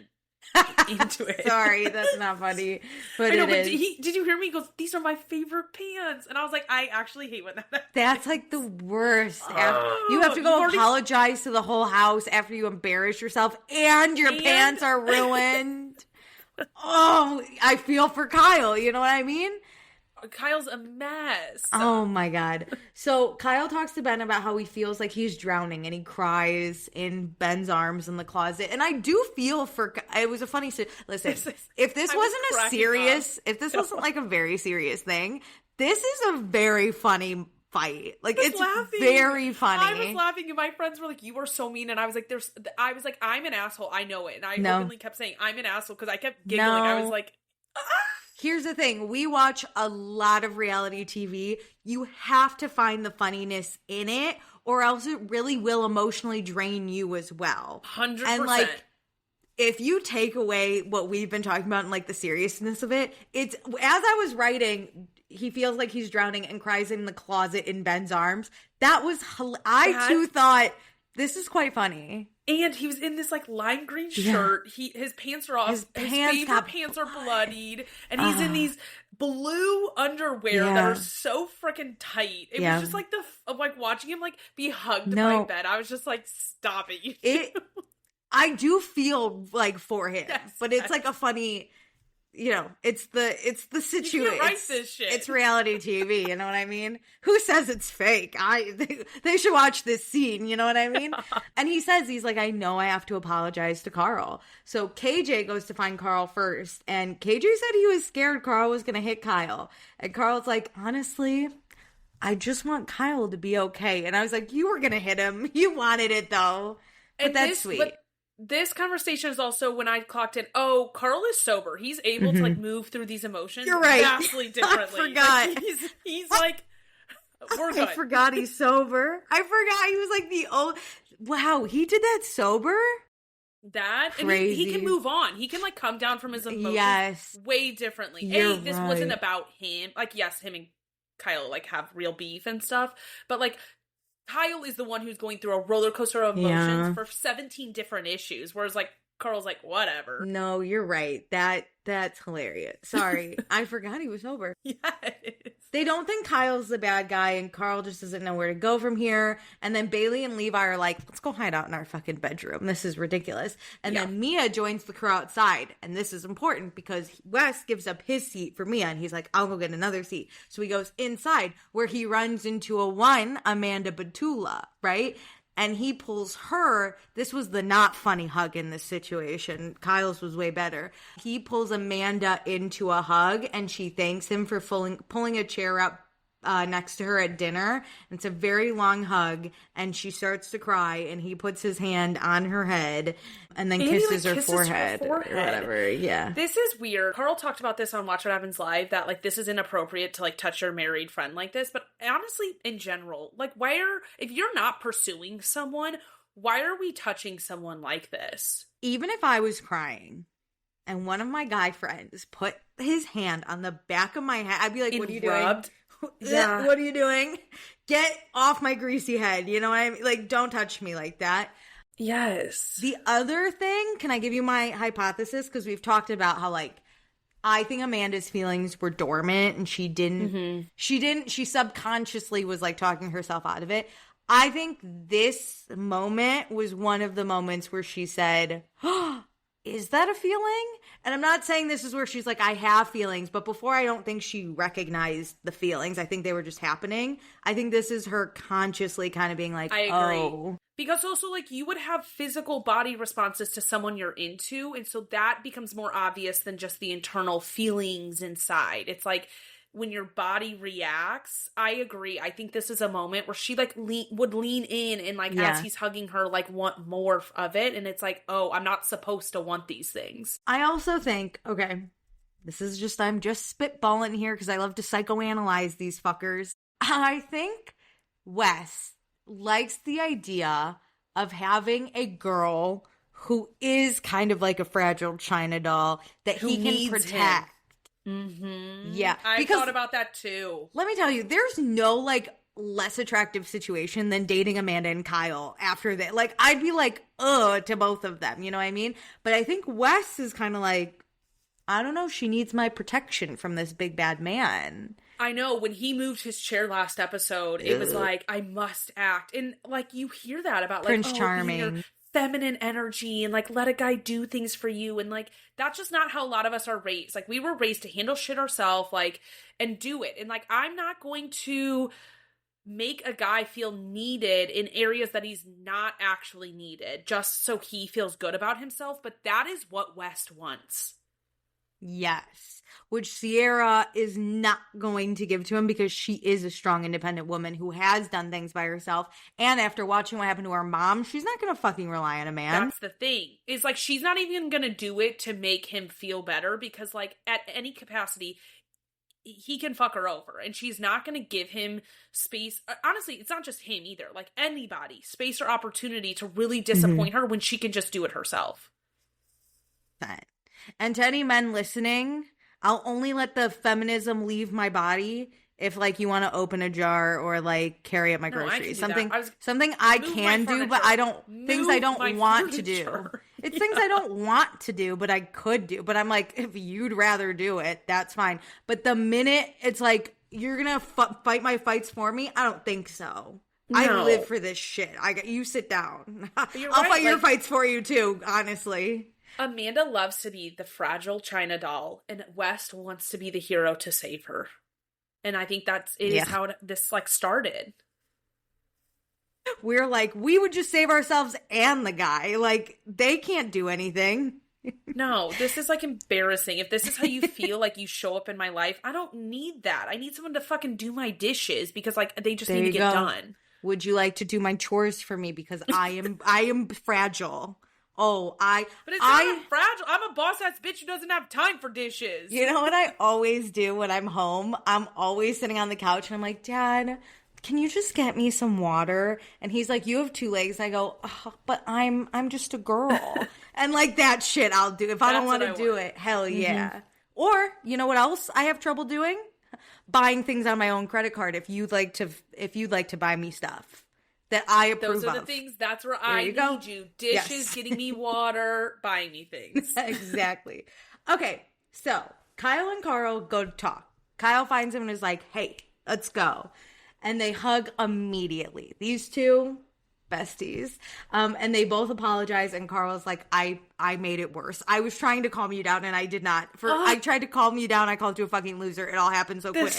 into it. Sorry, that's not funny, but I know, it but is. did you hear me? He goes, "These are my favorite pants," and I was like, I actually hate when that happens. That's like the worst. You have to You've go already- apologize to the whole house after you embarrass yourself and your pants are ruined. Oh, I feel for Kyle. You know what I mean? Kyle's a mess. Oh my God. So Kyle talks to Ben about how he feels like he's drowning and he cries in Ben's arms in the closet. And I do feel for, it was a funny, listen, if this I was wasn't a cracking serious, up. if this wasn't like a very serious thing, this is a very funny fight. Like, it's laughing. very funny. I was laughing and my friends were like, "You are so mean," and I was like, "I'm an asshole. I know it." And I No. openly kept saying, "I'm an asshole," because I kept giggling. No. I was like, Here's the thing. We watch a lot of reality TV. You have to find the funniness in it, or else it really will emotionally drain you as well. 100%. And like, if you take away what we've been talking about and like the seriousness of it, it's, as I was writing, he feels like he's drowning and cries in the closet in Ben's arms. That was, I too thought, this is quite funny. And he was in this like lime green shirt. His pants are off. His favorite pants are bloodied, and he's in these blue underwear that are so freaking tight. It was just like like watching him like be hugged by Ben. I was just like, stop it. I do feel like for him, but it's like a funny, it's the situation. You can't write this shit. It's reality TV, you know what I mean? Who says it's fake? They should watch this scene, you know what I mean? And he's like, I know I have to apologize to Carl. So KJ goes to find Carl first, and KJ said he was scared Carl was going to hit Kyle. And Carl's like, honestly, I just want Kyle to be okay. And I was like, you were going to hit him. You wanted it though. But that's sweet. But this conversation is also when I clocked in, oh, Carl is sober. He's able to like move through these emotions vastly differently. I forgot. Like, he's like, we're good. I forgot he's sober. I forgot he was like the old. Wow, he did that sober? That Crazy. And he can move on. He can like come down from his emotions way differently. This wasn't about him. Like, yes, him and Kyle like have real beef and stuff, but like Kyle is the one who's going through a roller coaster of emotions for 17 different issues, whereas like Carl's like, whatever. No, you're right. That's hilarious. Sorry. I forgot he was sober. Yes. They don't think Kyle's the bad guy, and Carl just doesn't know where to go from here. And then Bailey and Levi are like, let's go hide out in our fucking bedroom. This is ridiculous. And then Mia joins the crew outside. And this is important because Wes gives up his seat for Mia, and he's like, I'll go get another seat. So he goes inside, where he runs into Amanda Batula, right? And he pulls her. This was the not funny hug in this situation. Kyle's was way better. He pulls Amanda into a hug, and she thanks him for pulling a chair up next to her at dinner. And it's a very long hug, and she starts to cry, and he puts his hand on her head and then kisses her forehead or whatever. Yeah. This is weird. Carl talked about this on Watch What Happens Live, that like this is inappropriate to like touch your married friend like this. But honestly, in general, like if you're not pursuing someone, why are we touching someone like this? Even if I was crying and one of my guy friends put his hand on the back of my head, I'd be like, what are you doing? Yeah. What are you doing? Get off my greasy head. You know what I mean? Like, don't touch me like that. Yes. The other thing, can I give you my hypothesis? Because we've talked about how, like, I think Amanda's feelings were dormant and she subconsciously was, like, talking herself out of it. I think this moment was one of the moments where she said, oh, is that a feeling? And I'm not saying this is where she's like, I have feelings, but before I don't think she recognized the feelings. I think they were just happening. I think this is her consciously kind of being like, I agree. Oh. Because also, like, you would have physical body responses to someone you're into, and so that becomes more obvious than just the internal feelings inside. It's like, when your body reacts, I agree. I think this is a moment where she, like, would lean in and, like, as he's hugging her, like, want more of it, and it's like, oh, I'm not supposed to want these things. I also think, okay, I'm just spitballing here because I love to psychoanalyze these fuckers. I think Wes likes the idea of having a girl who is kind of like a fragile China doll that he can protect. Yeah. I thought about that too. Let me tell you, there's no like less attractive situation than dating Amanda and Kyle after that. Like, I'd be like, ugh, to both of them. You know what I mean? But I think Wes is kind of like, I don't know, she needs my protection from this big bad man. I know, when he moved his chair last episode, it was like, I must act. And like, you hear that about like, Prince Charming. Your feminine energy and like, let a guy do things for you. And like, that's just not how a lot of us are raised. Like, we were raised to handle shit ourselves, like, and do it. And like, I'm not going to make a guy feel needed in areas that he's not actually needed just so he feels good about himself. But that is what West wants. Yes, which Ciara is not going to give to him because she is a strong, independent woman who has done things by herself. And after watching what happened to her mom, she's not going to fucking rely on a man. That's the thing. Is like, she's not even going to do it to make him feel better because like, at any capacity, he can fuck her over. And she's not going to give him space. Honestly, it's not just him either. Like, anybody, space or opportunity to really disappoint her when she can just do it herself. And to any men listening, I'll only let the feminism leave my body if, like, you want to open a jar or, like, carry up my groceries. Something I can do, but I don't, things I don't want to do. It's things I don't want to do, but I could do. But I'm like, if you'd rather do it, that's fine. But the minute it's like, you're going to fight my fights for me, I don't think so. No. I live for this shit. You sit down. I'll fight your fights for you, too, honestly. Amanda loves to be the fragile China doll, and West wants to be the hero to save her. And I think is how this like started. We're like, we would just save ourselves and the guy. Like, they can't do anything. No, this is like embarrassing. If this is how you feel like you show up in my life, I don't need that. I need someone to fucking do my dishes because like they just need to get done. Would you like to do my chores for me because I am fragile. But it's not fragile. I'm a boss-ass bitch who doesn't have time for dishes. You know what I always do when I'm home? I'm always sitting on the couch and I'm like, Dad, can you just get me some water? And he's like, you have 2 legs. I go, oh, but I'm just a girl. And like that shit I'll do. If I don't want to do it, hell yeah. Or, you know what else I have trouble doing? Buying things on my own credit card if you'd like to buy me stuff that I approve of. Those are the things, that's where I need you. Dishes, getting me water, buying me things. Exactly. Okay, so Kyle and Carl go to talk. Kyle finds him and is like, hey, let's go. And they hug immediately. These two besties. And they both apologize, and Carl's like, I made it worse. I was trying to calm you down and I did not. I tried to calm you down, I called you a fucking loser. It all happened so quick.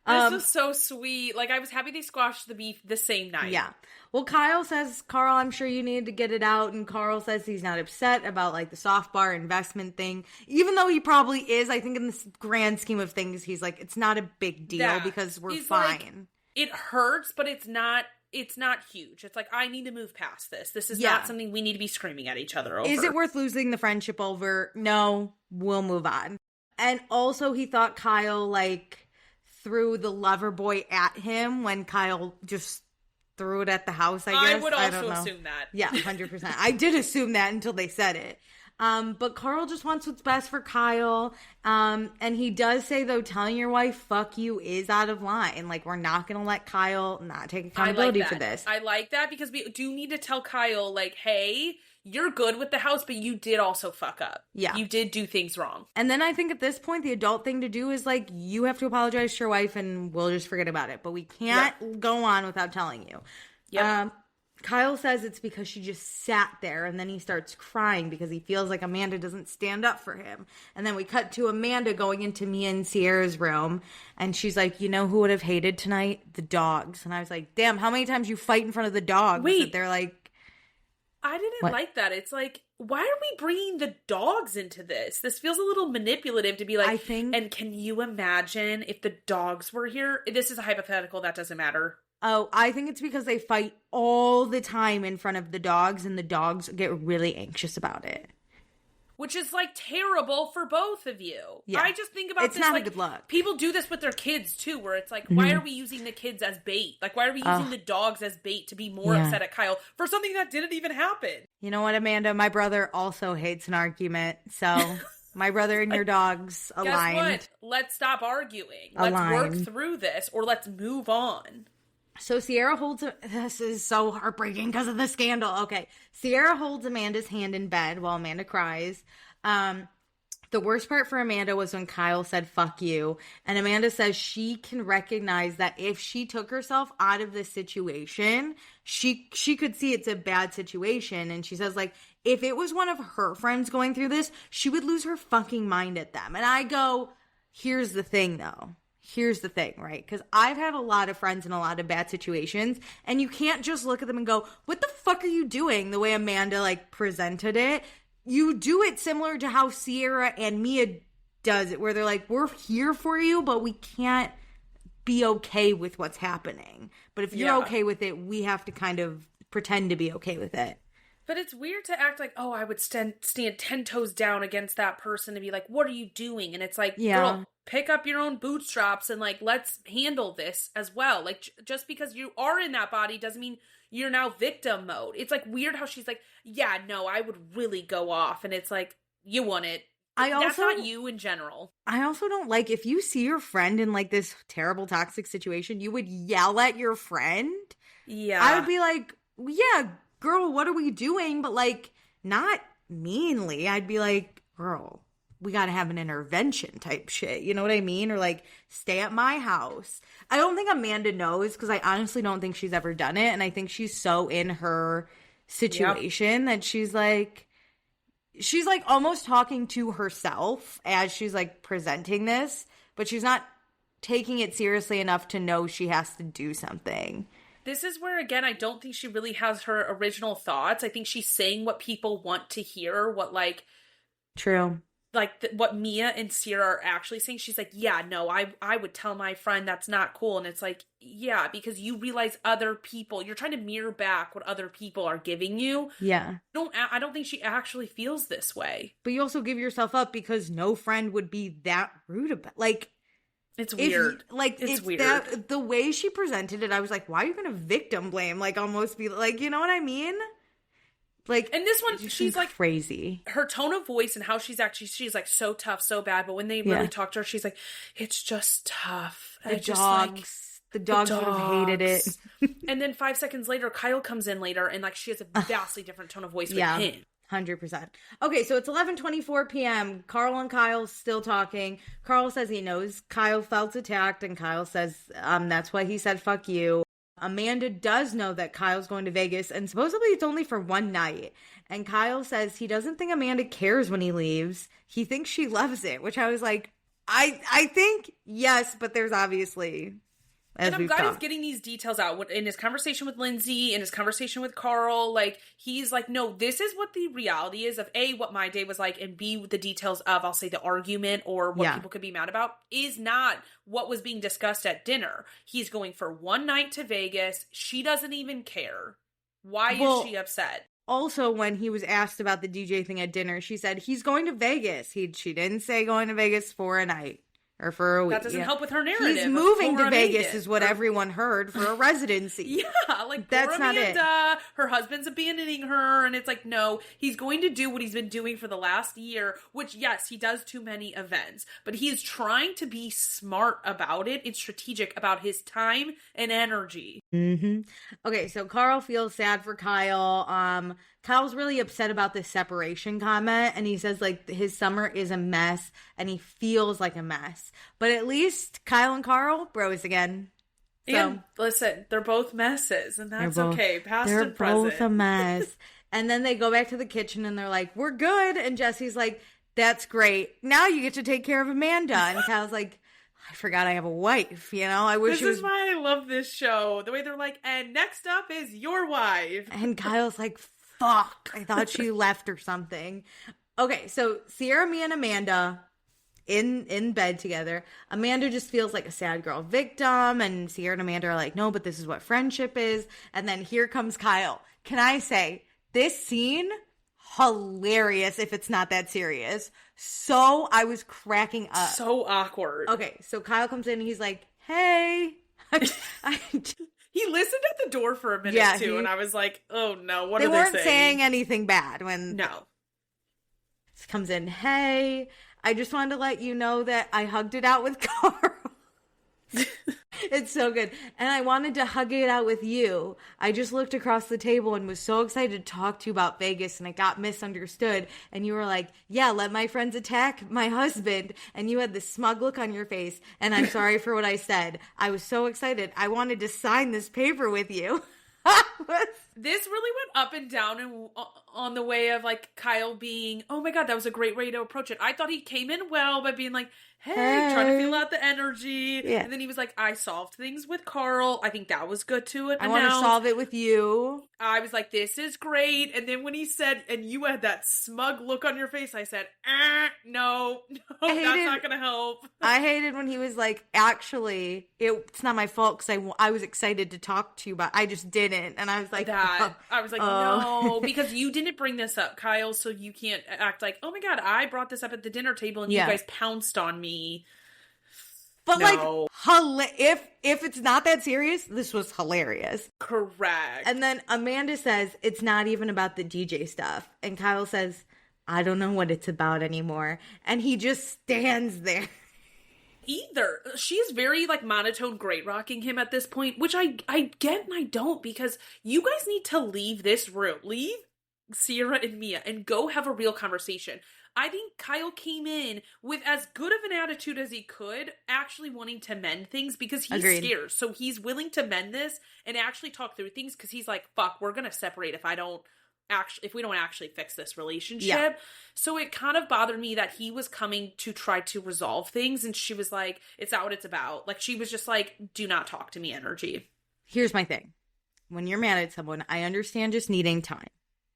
This was so sweet. Like, I was happy they squashed the beef the same night. Yeah. Well, Kyle says, Carl, I'm sure you needed to get it out. And Carl says he's not upset about, like, the soft bar investment thing. Even though he probably is, I think in the grand scheme of things, he's like, it's not a big deal because we're fine. Like, it hurts, but it's not huge. It's like, I need to move past this. This is not something we need to be screaming at each other over. Is it worth losing the friendship over? No, we'll move on. And also, he thought Kyle, like, threw the lover boy at him when Kyle just threw it at the house, I guess. I would also assume that. Yeah, 100%. I did assume that until they said it. But Carl just wants what's best for Kyle. And he does say, though, telling your wife, fuck you, is out of line. Like, we're not going to let Kyle not take accountability for this. I like that because we do need to tell Kyle, like, hey, you're good with the house, but you did also fuck up. Yeah. You did do things wrong. And then I think at this point, the adult thing to do is, like, you have to apologize to your wife and we'll just forget about it. But we can't go on without telling you. Yeah. Kyle says it's because she just sat there, and then he starts crying because he feels like Amanda doesn't stand up for him. And then we cut to Amanda going into Mia and Ciara's room, and she's like, you know who would have hated tonight? The dogs. And I was like, damn, how many times you fight in front of the dogs? Wait. That they're like... I didn't like that. It's like, why are we bringing the dogs into this? This feels a little manipulative to be like, and can you imagine if the dogs were here? This is a hypothetical, that doesn't matter. Oh, I think it's because they fight all the time in front of the dogs, and the dogs get really anxious about it. Which is, like, terrible for both of you. Yeah. I just think about it's not like, a good look. People do this with their kids, too, where it's like, why are we using the kids as bait? Like, why are we using the dogs as bait to be more upset at Kyle for something that didn't even happen? You know what, Amanda? My brother also hates an argument, so my brother and your dogs aligned. Guess what? Let's stop arguing. Let's work through this, or let's move on. So Ciara this is so heartbreaking because of the scandal. Okay. Ciara holds Amanda's hand in bed while Amanda cries. The worst part for Amanda was when Kyle said, fuck you. And Amanda says she can recognize that if she took herself out of this situation, she could see it's a bad situation. And she says, like, if it was one of her friends going through this, she would lose her fucking mind at them. And I go, here's the thing though. Here's the thing, right? Because I've had a lot of friends in a lot of bad situations, and you can't just look at them and go, what the fuck are you doing? The way Amanda, like, presented it. You do it similar to how Ciara and Mia does it, where they're like, we're here for you, but we can't be okay with what's happening. But if you're okay with it, we have to kind of pretend to be okay with it. But it's weird to act like, oh, I would stand 10 toes down against that person and be like, what are you doing? And it's like, girl, pick up your own bootstraps and, like, let's handle this as well. Like, just because you are in that body doesn't mean you're now victim mode. It's, like, weird how she's like, yeah, no, I would really go off. And it's like, you want it. That's not you in general. I also don't like, if you see your friend in, like, this terrible toxic situation, you would yell at your friend. Yeah. I would be like, yeah, girl, what are we doing? But, like, not meanly. I'd be like, girl, we got to have an intervention type shit. You know what I mean? Or, like, stay at my house. I don't think Amanda knows, because I honestly don't think she's ever done it. And I think she's so in her situation that she's like almost talking to herself as she's, like, presenting this. But she's not taking it seriously enough to know she has to do something. This is where, again, I don't think she really has her original thoughts. I think she's saying what people want to hear, what, like... True. Like, what Mia and Ciara are actually saying. She's like, yeah, no, I would tell my friend that's not cool. And it's like, yeah, because you realize other people... You're trying to mirror back what other people are giving you. Yeah. I don't think she actually feels this way. But you also give yourself up because no friend would be that rude about... Like... It's weird. It's weird. The way she presented it, I was like, why are you going to victim blame? Like, almost be like, you know what I mean? Like, and this one, she's like crazy. Her tone of voice and how she's actually, she's like so tough, so bad. But when they really talk to her, she's like, it's just tough. The dogs would have hated it. And then 5 seconds later, Kyle comes in later and, like, she has a vastly different tone of voice with him. 100%. Okay, so it's 11:24 p.m. Carl and Kyle still talking. Carl says he knows Kyle felt attacked, and Kyle says that's why he said fuck you. Amanda does know that Kyle's going to Vegas, and supposedly it's only for one night. And Kyle says he doesn't think Amanda cares when he leaves. He thinks she loves it, which I was like, I think yes, but there's obviously... And I'm glad he's getting these details out. In his conversation with Lindsay, in his conversation with Carl, like, he's like, no, this is what the reality is of A, what my day was like, and B, the details of, I'll say, the argument or what people could be mad about is not what was being discussed at dinner. He's going for one night to Vegas. She doesn't even care. Why is she upset? Also, when he was asked about the DJ thing at dinner, she said he's going to Vegas. She didn't say going to Vegas for a night. Or for a week. That doesn't help with her narrative. He's moving to Vegas is what everyone heard for a residency. Yeah, like, that's not Amanda, it. Her husband's abandoning her, and it's like, no, he's going to do what he's been doing for the last year, which, yes, he does too many events, but he's trying to be smart about it and strategic about his time and energy. Mm-hmm. Okay, so Carl feels sad for Kyle. Kyle's really upset about this separation comment, and he says, like, his summer is a mess, and he feels like a mess. But at least Kyle and Carl, bros again. So, and listen, they're both messes, and that's okay. Past and present. They're both a mess. And then they go back to the kitchen, and they're like, we're good. And Jesse's like, that's great. Now you get to take care of Amanda. And Kyle's like, I forgot I have a wife, you know? I wish This is why I love this show. The way they're like, and next up is your wife. And Kyle's like, fuck, I thought she left or something. Okay, so Ciara, me, and Amanda in bed together. Amanda just feels like a sad girl victim, and Ciara and Amanda are like, no, but this is what friendship is. And then here comes Kyle. Can I say, this scene, hilarious if it's not that serious. So I was cracking up. So awkward. Okay, so Kyle comes in and he's like, hey. He listened at the door for a minute too, and I was like, oh no, what are they saying? They weren't saying anything bad when... No. Comes in, hey, I just wanted to let you know that I hugged it out with Carl. It's so good. And I wanted to hug it out with you. I just looked across the table and was so excited to talk to you about Vegas, and it got misunderstood. And you were like, yeah, let my friends attack my husband. And you had this smug look on your face. And I'm sorry for what I said. I was so excited. I wanted to sign this paper with you. This really went up and down and on the way of like Kyle being, oh my God, that was a great way to approach it. I thought he came in well by being like, hey, trying to feel out the energy. Yeah. And then he was like, I solved things with Carl. I think that was good to it. I want to solve it with you. I was like, this is great. And then when he said, and you had that smug look on your face, I said, no, that's not going to help. I hated when he was like, actually, it's not my fault because I was excited to talk to you, but I just didn't. And I was like, I was like, no, because you didn't bring this up, Kyle, so you can't act like, oh my God, I brought this up at the dinner table and you guys pounced on me. But no. If it's not that serious, this was hilarious. Correct. And then Amanda says it's not even about the DJ stuff. And Kyle says, I don't know what it's about anymore. And he just stands there. Either. She's very like monotone great rocking him at this point, which I get and I don't, because you guys need to leave this room. Leave Ciara and Mia and go have a real conversation. I think Kyle came in with as good of an attitude as he could, actually wanting to mend things because he's scared. So he's willing to mend this and actually talk through things because he's like, fuck, we're going to separate if we don't actually fix this relationship. Yeah. So it kind of bothered me that he was coming to try to resolve things and she was like, it's not what it's about. Like she was just like, do not talk to me energy. Here's my thing. When you're mad at someone, I understand just needing time.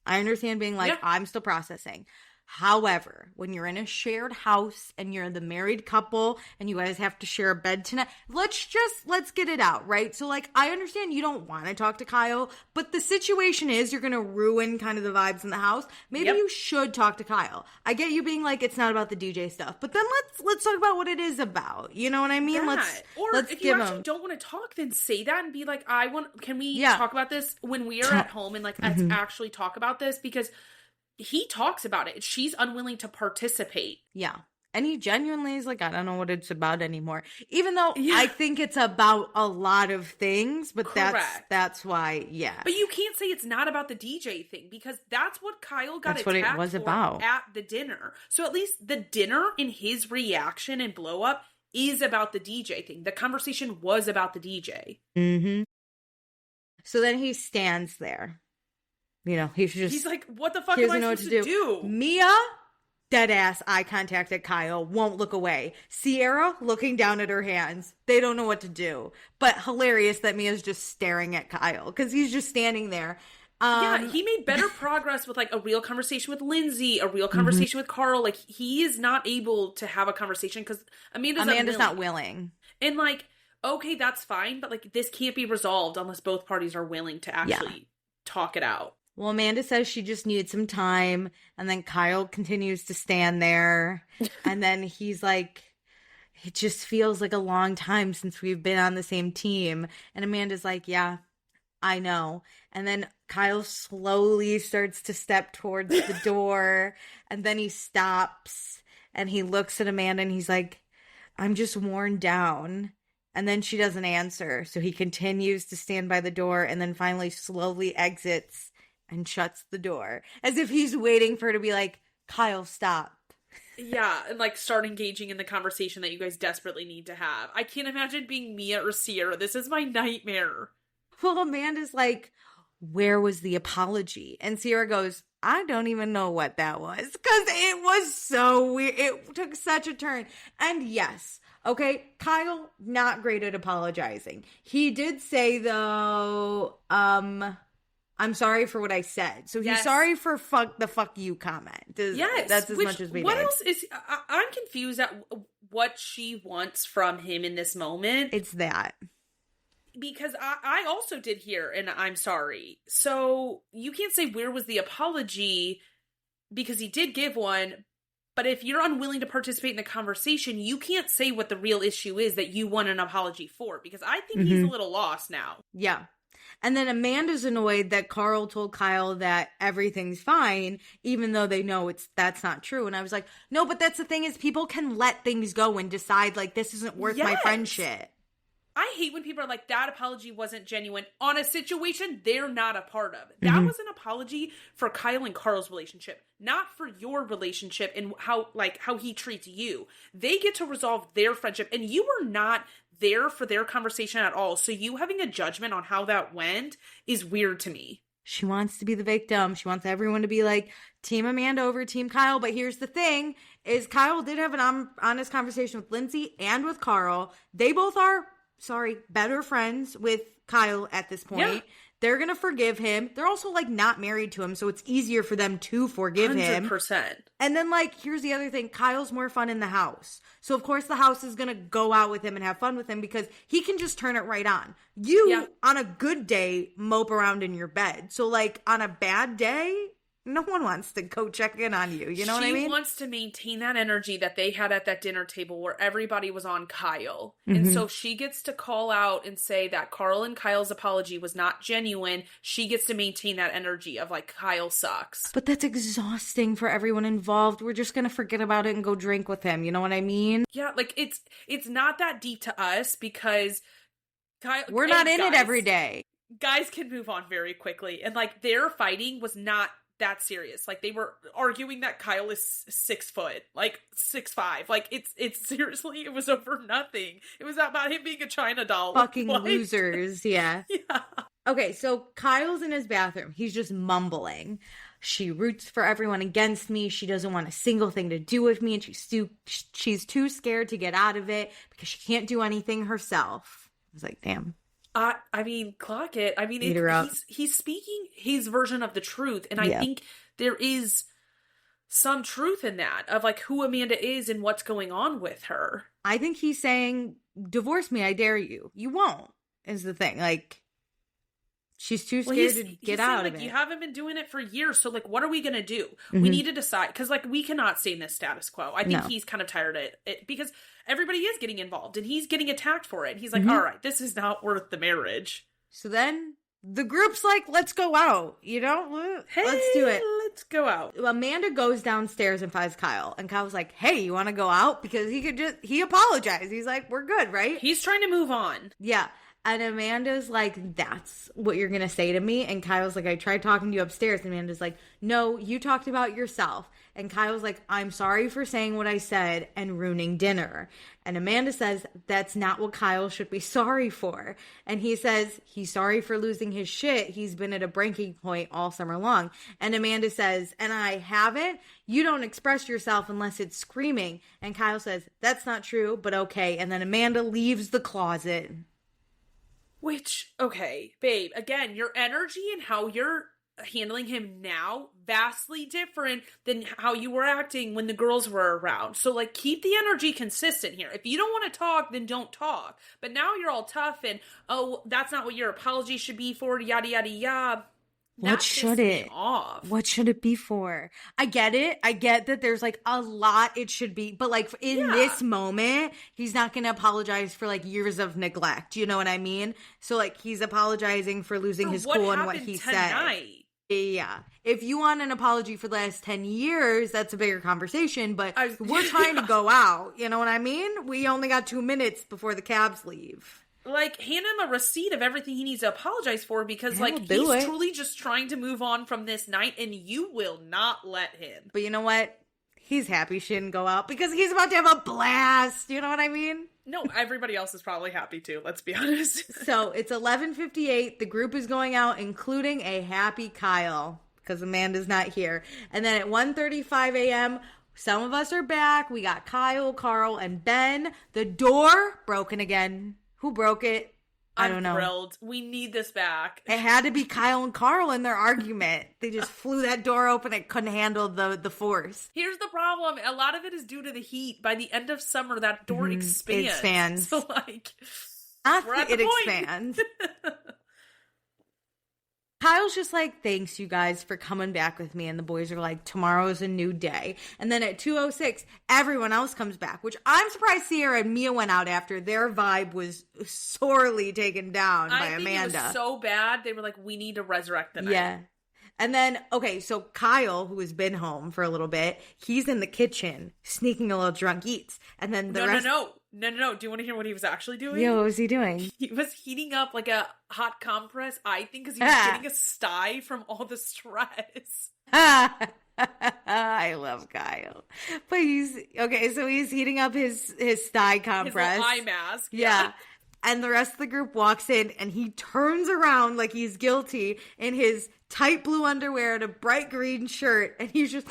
I understand being like, I'm still processing. However, when you're in a shared house and you're the married couple and you guys have to share a bed tonight, let's get it out, right? So like, I understand you don't want to talk to Kyle, but the situation is you're going to ruin kind of the vibes in the house. Maybe you should talk to Kyle. I get you being like, it's not about the DJ stuff, but then let's talk about what it is about. You know what I mean? Let's if you actually don't want to talk, then say that and be like, can we talk about this when we are at home and like, let's actually talk about this, because he talks about it. She's unwilling to participate. Yeah. And he genuinely is like, I don't know what it's about anymore. Even though I think it's about a lot of things, but that's why, But you can't say it's not about the DJ thing, because that's what Kyle got attacked what it was about at the dinner. So at least the dinner and his reaction and blow up is about the DJ thing. The conversation was about the DJ. Mm-hmm. So then he stands there. You know, he's like, what the fuck am I supposed to do? Mia, dead ass eye contact at Kyle, won't look away. Ciara looking down at her hands. They don't know what to do. But hilarious that Mia's just staring at Kyle because he's just standing there. He made better progress with like a real conversation with Lindsay, a real conversation with Carl. Like he is not able to have a conversation because Amanda's not willing. And like, okay, that's fine, but like this can't be resolved unless both parties are willing to actually talk it out. Well, Amanda says she just needs some time, and then Kyle continues to stand there, and then he's like, it just feels like a long time since we've been on the same team, and Amanda's like, yeah, I know, and then Kyle slowly starts to step towards the door, and then he stops, and he looks at Amanda, and he's like, I'm just worn down. And then she doesn't answer, so he continues to stand by the door, and then finally slowly exits and shuts the door as if he's waiting for her to be like, Kyle, stop. Yeah, and like start engaging in the conversation that you guys desperately need to have. I can't imagine being Mia or Ciara. This is my nightmare. Well, Amanda's like, where was the apology? And Ciara goes, I don't even know what that was, because it was so weird. It took such a turn. And yes, okay, Kyle, not great at apologizing. He did say, though, I'm sorry for what I said. So he's sorry for the fuck you comment. That's as much as we What did. else is... I'm confused at what she wants from him in this moment. It's that. Because I also did hear, and I'm sorry. So you can't say, where was the apology? because he did give one. But if you're unwilling to participate in the conversation, you can't say what the real issue is that you want an apology for, because I think he's a little lost now. Yeah. And then Amanda's annoyed that Carl told Kyle that everything's fine, even though they know that's not true. And I was like, no, but that's the thing, is people can let things go and decide, like, this isn't worth my friendship. I hate when people are like, that apology wasn't genuine on a situation they're not a part of. That was an apology for Kyle and Carl's relationship, not for your relationship and how he treats you. They get to resolve their friendship, and you were not there for their conversation at all. So you having a judgment on how that went is weird to me. She wants to be the victim. She wants everyone to be like, Team Amanda over Team Kyle. But here's the thing, is Kyle did have an honest conversation with Lindsay and with Carl. They both are, better friends with Kyle at this point. Yeah. They're going to forgive him. They're also, like, not married to him, so it's easier for them to forgive him. 100%. And then, like, here's the other thing. Kyle's more fun in the house. So, of course, the house is going to go out with him and have fun with him because he can just turn it right on. You, on a good day, mope around in your bed. So, like, on a bad day, no one wants to go check in on you. You know what I mean? She wants to maintain that energy that they had at that dinner table where everybody was on Kyle. And so she gets to call out and say that Carl and Kyle's apology was not genuine. She gets to maintain that energy of, like, Kyle sucks. But that's exhausting for everyone involved. We're just going to forget about it and go drink with him. You know what I mean? Yeah, like, it's not that deep to us because we're not in it every day. Guys can move on very quickly. And, like, their fighting was not that serious. Like, they were arguing that Kyle is 6 foot, like 6'5". Like, it's seriously, it was over nothing. It was about him being a China doll. Fucking losers. Yeah. Yeah. Okay, so Kyle's in his bathroom. He's just mumbling. She roots for everyone against me. She doesn't want a single thing to do with me, and she's too scared to get out of it because she can't do anything herself. I was like, damn. I mean, clock it. I mean, he's speaking his version of the truth. And I think there is some truth in that of, like, who Amanda is and what's going on with her. I think he's saying, divorce me, I dare you. You won't, is the thing. Like, she's too scared to get out of it. You haven't been doing it for years. So, like, what are we going to do? We need to decide. Because, like, we cannot stay in this status quo. I think he's kind of tired of it because everybody is getting involved and he's getting attacked for it. He's like, all right, this is not worth the marriage. So then the group's like, let's go out, you know? Hey, let's do it. Let's go out. Amanda goes downstairs and finds Kyle. And Kyle's like, hey, you want to go out? Because he apologized. He's like, we're good, right? He's trying to move on. Yeah. And Amanda's like, that's what you're going to say to me? And Kyle's like, I tried talking to you upstairs. And Amanda's like, no, you talked about yourself. And Kyle's like, I'm sorry for saying what I said and ruining dinner. And Amanda says, that's not what Kyle should be sorry for. And he says, he's sorry for losing his shit. He's been at a breaking point all summer long. And Amanda says, and I haven't. You don't express yourself unless it's screaming. And Kyle says, that's not true, but okay. And then Amanda leaves the closet. Which, okay, babe, again, your energy and how you're handling him now, vastly different than how you were acting when the girls were around. So, like, keep the energy consistent here. If you don't want to talk, then don't talk. But now you're all tough and, oh, that's not what your apology should be for, yada, yada, yada. What should it? What should it be for? I get it. I get that there's, like, a lot it should be. But, like, in this moment, he's not going to apologize for, like, years of neglect. You know what I mean? So, like, he's apologizing for losing his cool and what he said. Yeah. If you want an apology for the last 10 years, that's a bigger conversation. But we're trying to go out. You know what I mean? We only got 2 minutes before the cabs leave. Like, hand him a receipt of everything he needs to apologize for because, like, he's truly just trying to move on from this night and you will not let him. But you know what? He's happy she didn't go out because he's about to have a blast. You know what I mean? No, everybody else is probably happy too, let's be honest. So, it's 11:58. The group is going out, including a happy Kyle because Amanda's not here. And then at 1:35 a.m., some of us are back. We got Kyle, Carl, and Ben. The door broken again. Who broke it? I don't know. I'm thrilled. We need this back. It had to be Kyle and Carl in their argument. They just flew that door open and couldn't handle the force. Here's the problem. A lot of it is due to the heat. By the end of summer, that door expands. It expands. So, like, it expands. Kyle's just like, thanks you guys for coming back with me. And the boys are like, tomorrow's a new day. And then at 2:06, everyone else comes back, which I'm surprised Ciara and Mia went out after. Their vibe was sorely taken down by Amanda. It was so bad. They were like, we need to resurrect the night. Yeah. And then, okay, so Kyle, who has been home for a little bit, he's in the kitchen sneaking a little drunk eats. And then the rest... No. Do you want to hear what he was actually doing? Yeah, what was he doing? He was heating up like a hot compress, I think, because he was getting a sty from all the stress. I love Kyle. But he's heating up his thigh compress. His little eye mask. Yeah. And the rest of the group walks in and he turns around like he's guilty in his tight blue underwear and a bright green shirt. And he's just...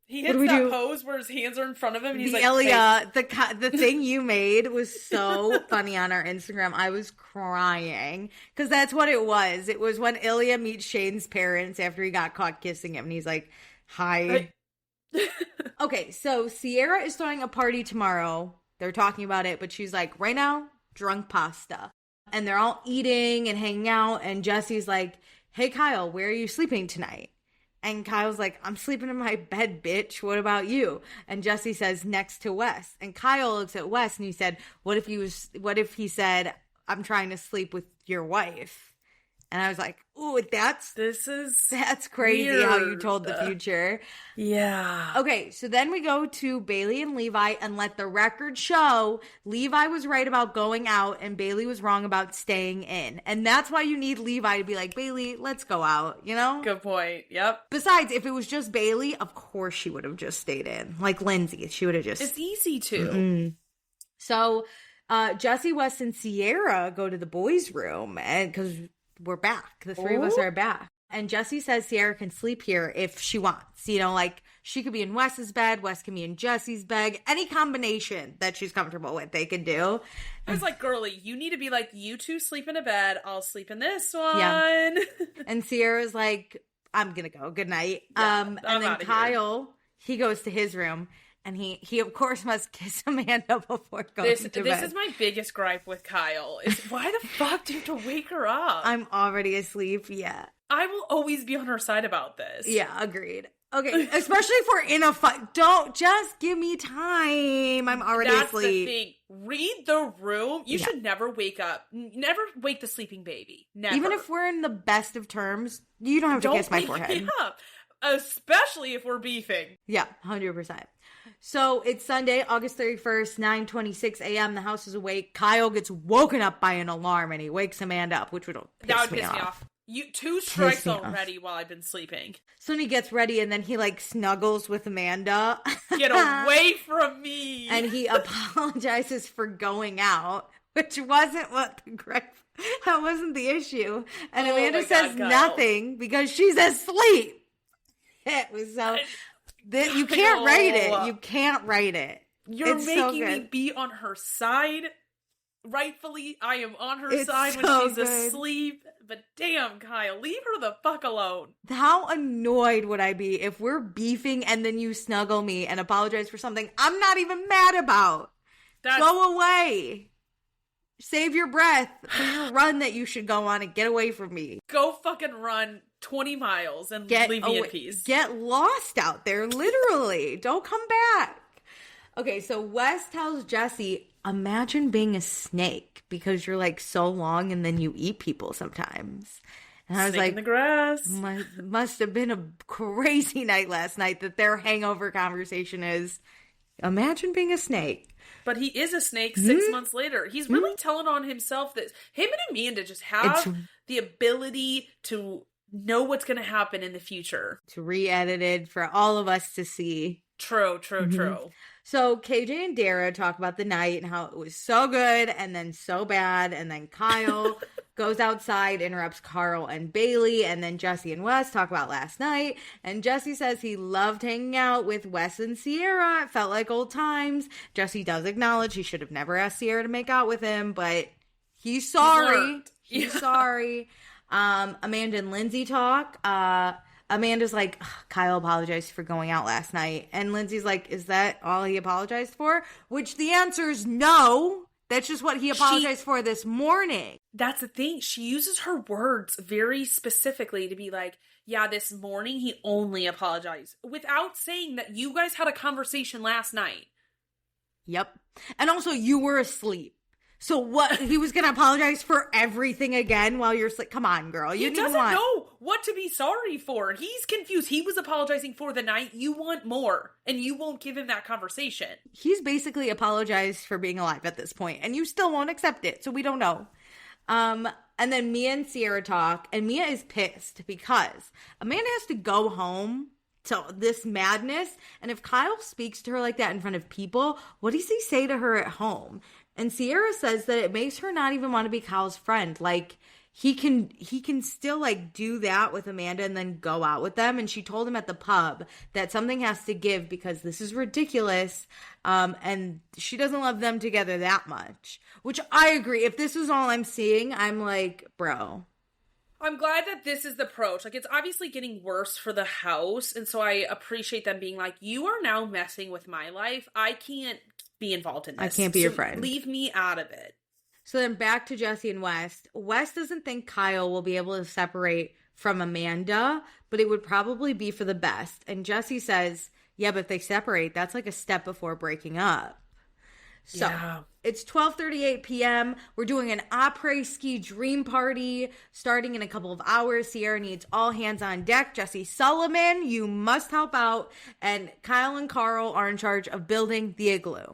He hits that pose where his hands are in front of him. And he's like, Elia, the thing you made was so funny on our Instagram. I was crying because that's what it was. It was when Ilya meets Shane's parents after he got caught kissing him. And he's like, hi. Okay, so Ciara is throwing a party tomorrow. They're talking about it, but she's like, right now, drunk pasta. And they're all eating and hanging out. And Jesse's like, hey, Kyle, where are you sleeping tonight? And Kyle's like, I'm sleeping in my bed, bitch. What about you? And Jesse says, next to Wes. And Kyle looks at Wes and he said, what if he said, I'm trying to sleep with your wife? And I was like, ooh, that's crazy weird. How you told the future. Yeah. Okay, so then we go to Bailey and Levi, and let the record show Levi was right about going out and Bailey was wrong about staying in. And that's why you need Levi to be like, Bailey, let's go out, you know? Good point. Yep. Besides, if it was just Bailey, of course she would have just stayed in. Like Lindsay, she would have just... It's easy to. Mm-mm. So, Jesse, Wes, and Ciara go to the boys' room, and because... we're back. The three of us are back. And Jesse says Ciara can sleep here if she wants. You know, like, she could be in Wes's bed, Wes can be in Jesse's bed. Any combination that she's comfortable with, they can do. I was like, girly, you need to be like, you two sleep in a bed, I'll sleep in this one. Yeah. And Ciara's like, I'm gonna go. Good night. Yeah, and then Kyle, he goes to his room. And he of course must kiss Amanda before going to bed. This is my biggest gripe with Kyle. Is why the fuck do you have to wake her up? I'm already asleep. Yeah. I will always be on her side about this. Yeah, agreed. Okay, especially if we're in a fight. Don't just give me time. I'm already asleep. That's the thing. Read the room. You should never wake up. Never wake the sleeping baby. Never. Even if we're in the best of terms, you don't have to kiss my forehead. Wake me up. Especially if we're beefing. Yeah, 100%. So it's Sunday, August 31st, 9:26 a.m. The house is awake. Kyle gets woken up by an alarm and he wakes Amanda up, which would piss me off. You 2 strikes already while I've been sleeping. So then he gets ready and then he like snuggles with Amanda. Get away from me. And he apologizes for going out, which wasn't that wasn't the issue. And Amanda says nothing because she's asleep. It was so... you can't write it. You can't write it. You're making me be on her side. Rightfully, I am on her side when she's asleep. But damn, Kyle, leave her the fuck alone. How annoyed would I be if we're beefing and then you snuggle me and apologize for something I'm not even mad about? Go away. Save your breath for your run that you should go on and get away from me. Go fucking run 20 miles and leave me in peace. Get lost out there, literally. Don't come back. Okay, so Wes tells Jesse, imagine being a snake because you're like so long and then you eat people sometimes. And I was snake like, in the grass. Must have been a crazy night last night that their hangover conversation is, imagine being a snake. But he is a snake 6 months later. He's really telling on himself that him and Amanda just have the ability to know what's going to happen in the future. It's re-edited for all of us to see. True. So KJ and Dara talk about the night and how it was so good and then so bad. And then Kyle goes outside, interrupts Carl and Bailey. And then Jesse and Wes talk about last night. And Jesse says he loved hanging out with Wes and Ciara. It felt like old times. Jesse does acknowledge he should have never asked Ciara to make out with him, but he's sorry. He's sorry. Amanda and Lindsay talk. Amanda's like, Kyle apologized for going out last night. And Lindsay's like, is that all he apologized for? Which the answer is no. That's just what he apologized for this morning. That's the thing. She uses her words very specifically to be like, yeah, this morning he only apologized, without saying that you guys had a conversation last night. Yep. And also, you were asleep. So what? He was going to apologize for everything again while you're asleep? Come on, girl. He doesn't know what to be sorry for. He's confused. He was apologizing for the night. You want more, and you won't give him that conversation. He's basically apologized for being alive at this point, and you still won't accept it, so we don't know. And then Mia and Ciara talk, and Mia is pissed because Amanda has to go home to this madness, and if Kyle speaks to her like that in front of people, what does he say to her at home? And Ciara says that it makes her not even want to be Kyle's friend. Like, he can still, like, do that with Amanda and then go out with them. And she told him at the pub that something has to give because this is ridiculous. And she doesn't love them together that much. Which I agree. If this is all I'm seeing, I'm like, bro. I'm glad that this is the approach. Like, it's obviously getting worse for the house. And so I appreciate them being like, you are now messing with my life. I can't be involved in this. I can't be your friend. Leave me out of it. So then back to Jesse and West. West doesn't think Kyle will be able to separate from Amanda, but it would probably be for the best. And Jesse says, yeah, but if they separate, that's like a step before breaking up. So It's 12:38 p.m. We're doing an après-ski dream party starting in a couple of hours. Ciara needs all hands on deck. Jesse Sullivan, you must help out. And Kyle and Carl are in charge of building the igloo.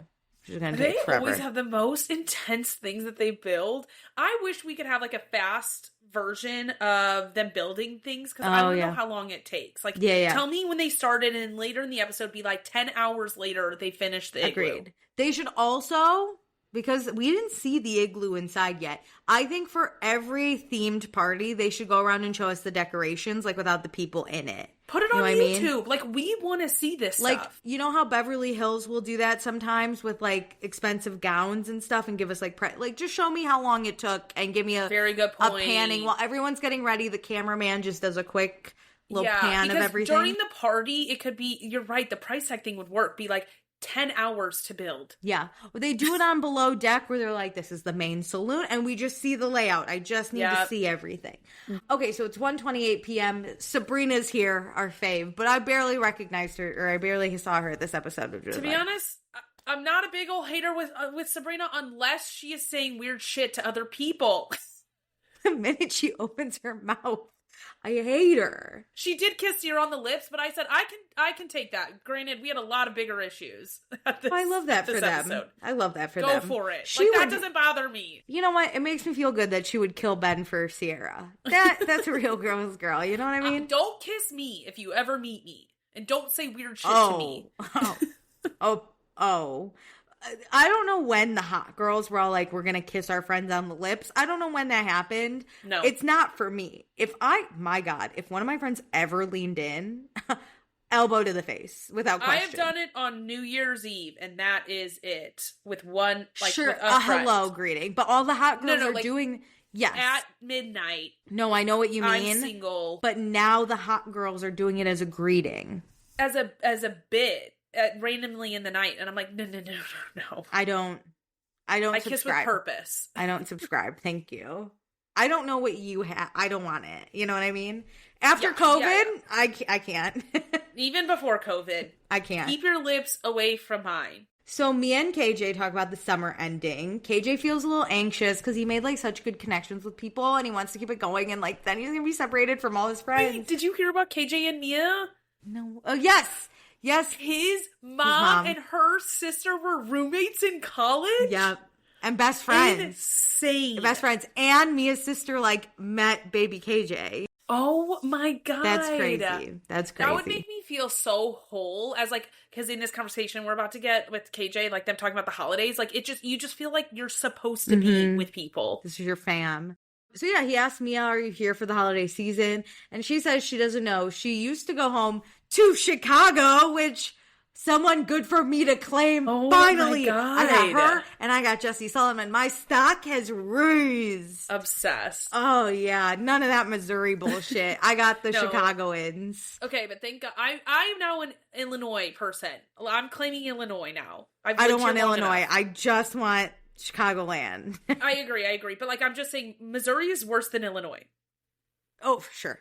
They always have the most intense things that they build. I wish we could have like a fast version of them building things because I don't know how long it takes. Like, tell me when they started, and later in the episode be like 10 hours later they finished the igloo. Agreed. They should also, because we didn't see the igloo inside yet, I think for every themed party they should go around and show us the decorations, like without the people in it. Put it on YouTube. Like, we want to see this like, stuff. You know how Beverly Hills will do that sometimes with, like, expensive gowns and stuff and give us, like, just show me how long it took and give me a very good point. A panning. While everyone's getting ready, the cameraman just does a quick little pan of everything. During the party, it could be, you're right, the price tag thing would work. Be like, 10 hours to build. Yeah. Well, they do it on Below Deck where they're like, this is the main saloon, and we just see the layout. I just need to see everything. Okay, so it's 1:28 p.m. Sabrina's here, our fave, but I barely recognized her, or I barely saw her at this episode. To be honest, I'm not a big old hater with Sabrina unless she is saying weird shit to other people. The minute she opens her mouth, I hate her. She did kiss Ciara on the lips, but I said I can take that. Granted, we had a lot of bigger issues. I love that for them. I love that for them. Go for it. That doesn't bother me. You know what? It makes me feel good that she would kill Ben for Ciara. That's a real girl's girl. You know what I mean? Don't kiss me if you ever meet me, and don't say weird shit to me. I don't know when the hot girls were all like, we're going to kiss our friends on the lips. I don't know when that happened. No. It's not for me. If one of my friends ever leaned in, elbow to the face, without question. I have done it on New Year's Eve, and that is it. With one, like, sure, with a friend. Hello greeting. But all the hot girls are doing, yes. At midnight. No, I know what you mean. I'm single. But now the hot girls are doing it as a greeting. As a bit. Randomly in the night, and I'm like, no. I don't I subscribe. kiss with purpose. I don't subscribe. Thank you. I don't know what you have. I don't want it. You know what I mean? After COVID, I can't. Even before COVID, I can't. Keep your lips away from mine. So Mia and KJ talk about the summer ending. KJ feels a little anxious because he made like such good connections with people, and he wants to keep it going. And like then he's gonna be separated from all his friends. Wait, did you hear about KJ and Mia? No. Oh yes. Yes. His mom and her sister were roommates in college? Yep. And best friends. Insane. Best friends. And Mia's sister, like, met baby KJ. Oh my God. That's crazy. That's crazy. That would make me feel so whole as, like, because in this conversation we're about to get with KJ, like, them talking about the holidays, like, you just feel like you're supposed to be with people. This is your fam. So yeah, he asked Mia, are you here for the holiday season? And she says she doesn't know. She used to go home to Chicago, which someone good for me to claim. Oh, finally. My God. I got her and I got Jesse Sullivan. My stock has raised. Obsessed. Oh yeah, none of that Missouri bullshit. I got the Chicagoans. Okay, but thank God. I'm now an Illinois person. I'm claiming Illinois now. I don't want Illinois. I just want Chicagoland. I agree. But, like, I'm just saying Missouri is worse than Illinois. Oh, for sure.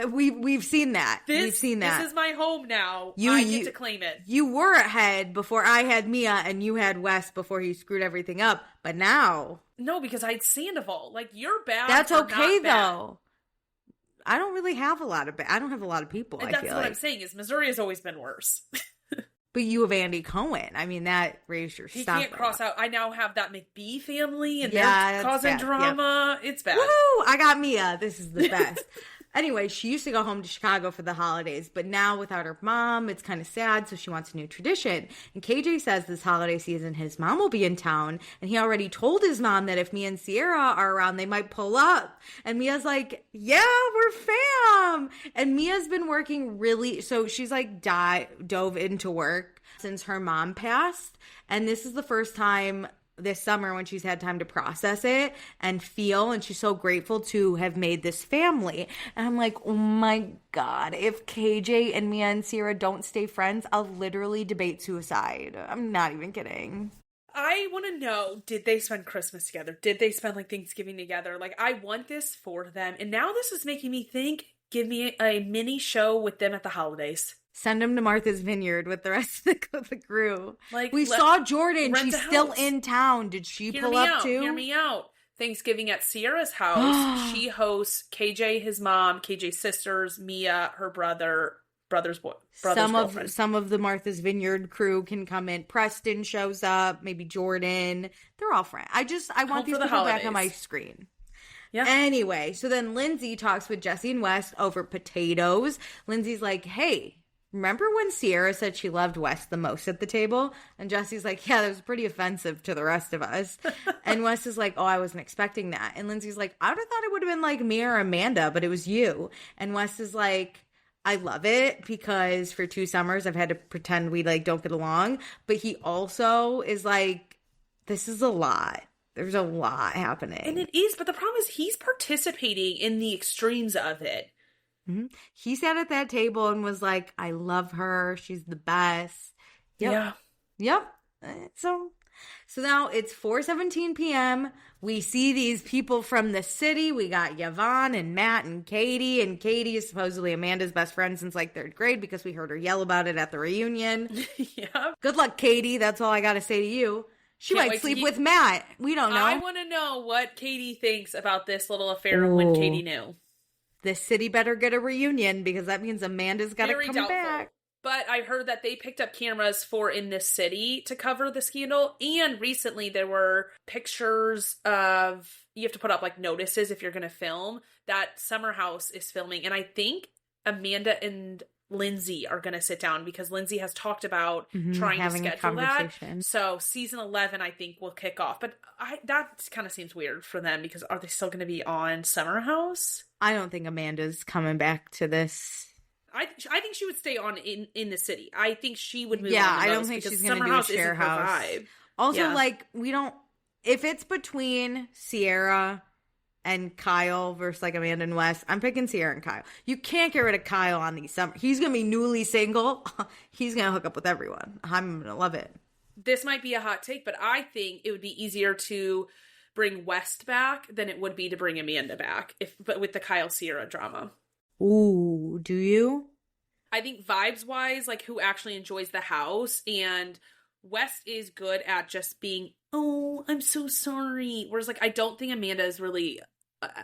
We've seen that. We've seen that. This is my home now. I get to claim it. You were ahead before I had Mia, and you had Wes before he screwed everything up. But now... No, because I had Sandoval. Like, you're bad. That's okay, not bad. though. I don't really have a lot of... I don't have a lot of people, And I that's feel what like. I'm saying, is Missouri has always been worse. But you have Andy Cohen. I mean, that raised your He stock. can't cross out. I now have that McBee family, and Yeah, they're that's causing bad. drama. Yep. It's bad. Woohoo! I got Mia. This is the best. Anyway, she used to go home to Chicago for the holidays, but now without her mom, it's kind of sad, so she wants a new tradition. And KJ says this holiday season his mom will be in town, and he already told his mom that if me and Ciara are around, they might pull up. And Mia's like, yeah, we're fam! And Mia's been working so she's like dove into work since her mom passed, and this is the first time this summer when she's had time to process it and feel, and she's so grateful to have made this family. And I'm like, oh my God, if KJ and Mia and Ciara don't stay friends, I'll literally debate suicide. I'm not even kidding. I want to know, did they spend Christmas together? Did they spend like Thanksgiving together? Like, I want this for them. And now this is making me think, give me a mini show with them at the holidays. Send him to Martha's Vineyard with the rest of the crew. Like, we saw Jordan. She's still house. In town. Did she pull up too? Hear me out. Thanksgiving at Ciara's house. She hosts KJ, his mom, KJ's sisters, Mia, her brother's girlfriend. Some of the Martha's Vineyard crew can come in. Preston shows up. Maybe Jordan. They're all friends. I want these people back on my screen. Yeah. Anyway, so then Lindsay talks with Jesse and Wes over potatoes. Lindsay's like, hey, remember when Ciara said she loved Wes the most at the table? And Jesse's like, yeah, that was pretty offensive to the rest of us. And Wes is like, oh, I wasn't expecting that. And Lindsay's like, I would have thought it would have been like me or Amanda, but it was you. And Wes is like, I love it because for 2 summers I've had to pretend we like don't get along. But he also is like, this is a lot. There's a lot happening. And it is, but the problem is he's participating in the extremes of it. Mm-hmm. He sat at that table and was like, I love her. She's the best. Yep. Yeah. Yep. So now it's 4:17 p.m. We see these people from the city. We got Yvonne and Matt and Katie. And Katie is supposedly Amanda's best friend since like 3rd grade because we heard her yell about it at the reunion. Yeah. Good luck, Katie. That's all I got to say to you. She might sleep with Matt. We don't know. I want to know what Katie thinks about this little affair when Katie knew. The city better get a reunion because that means Amanda's got to come back. But I heard that they picked up cameras for In This City to cover the scandal. And recently there were pictures of, you have to put up like notices if you're going to film, that Summer House is filming. And I think Amanda and Lindsay are going to sit down because Lindsay has talked about trying to schedule that. So season 11, I think, will kick off. But that kind of seems weird for them because are they still going to be on Summer House? I don't think Amanda's coming back to this. I think she would stay on in the city. I think she would move on. I don't think she's going to do a share house. Also, like, if it's between Ciara and Kyle versus like Amanda and Wes, I'm picking Ciara and Kyle. You can't get rid of Kyle on these summer. He's going to be newly single. He's going to hook up with everyone. I'm going to love it. This might be a hot take, but I think it would be easier to bring West back than it would be to bring Amanda back, but with the Kyle Ciara drama. Ooh, do you? I think vibes-wise, like who actually enjoys the house, and West is good at just being, oh, I'm so sorry. Whereas, like, I don't think Amanda is really,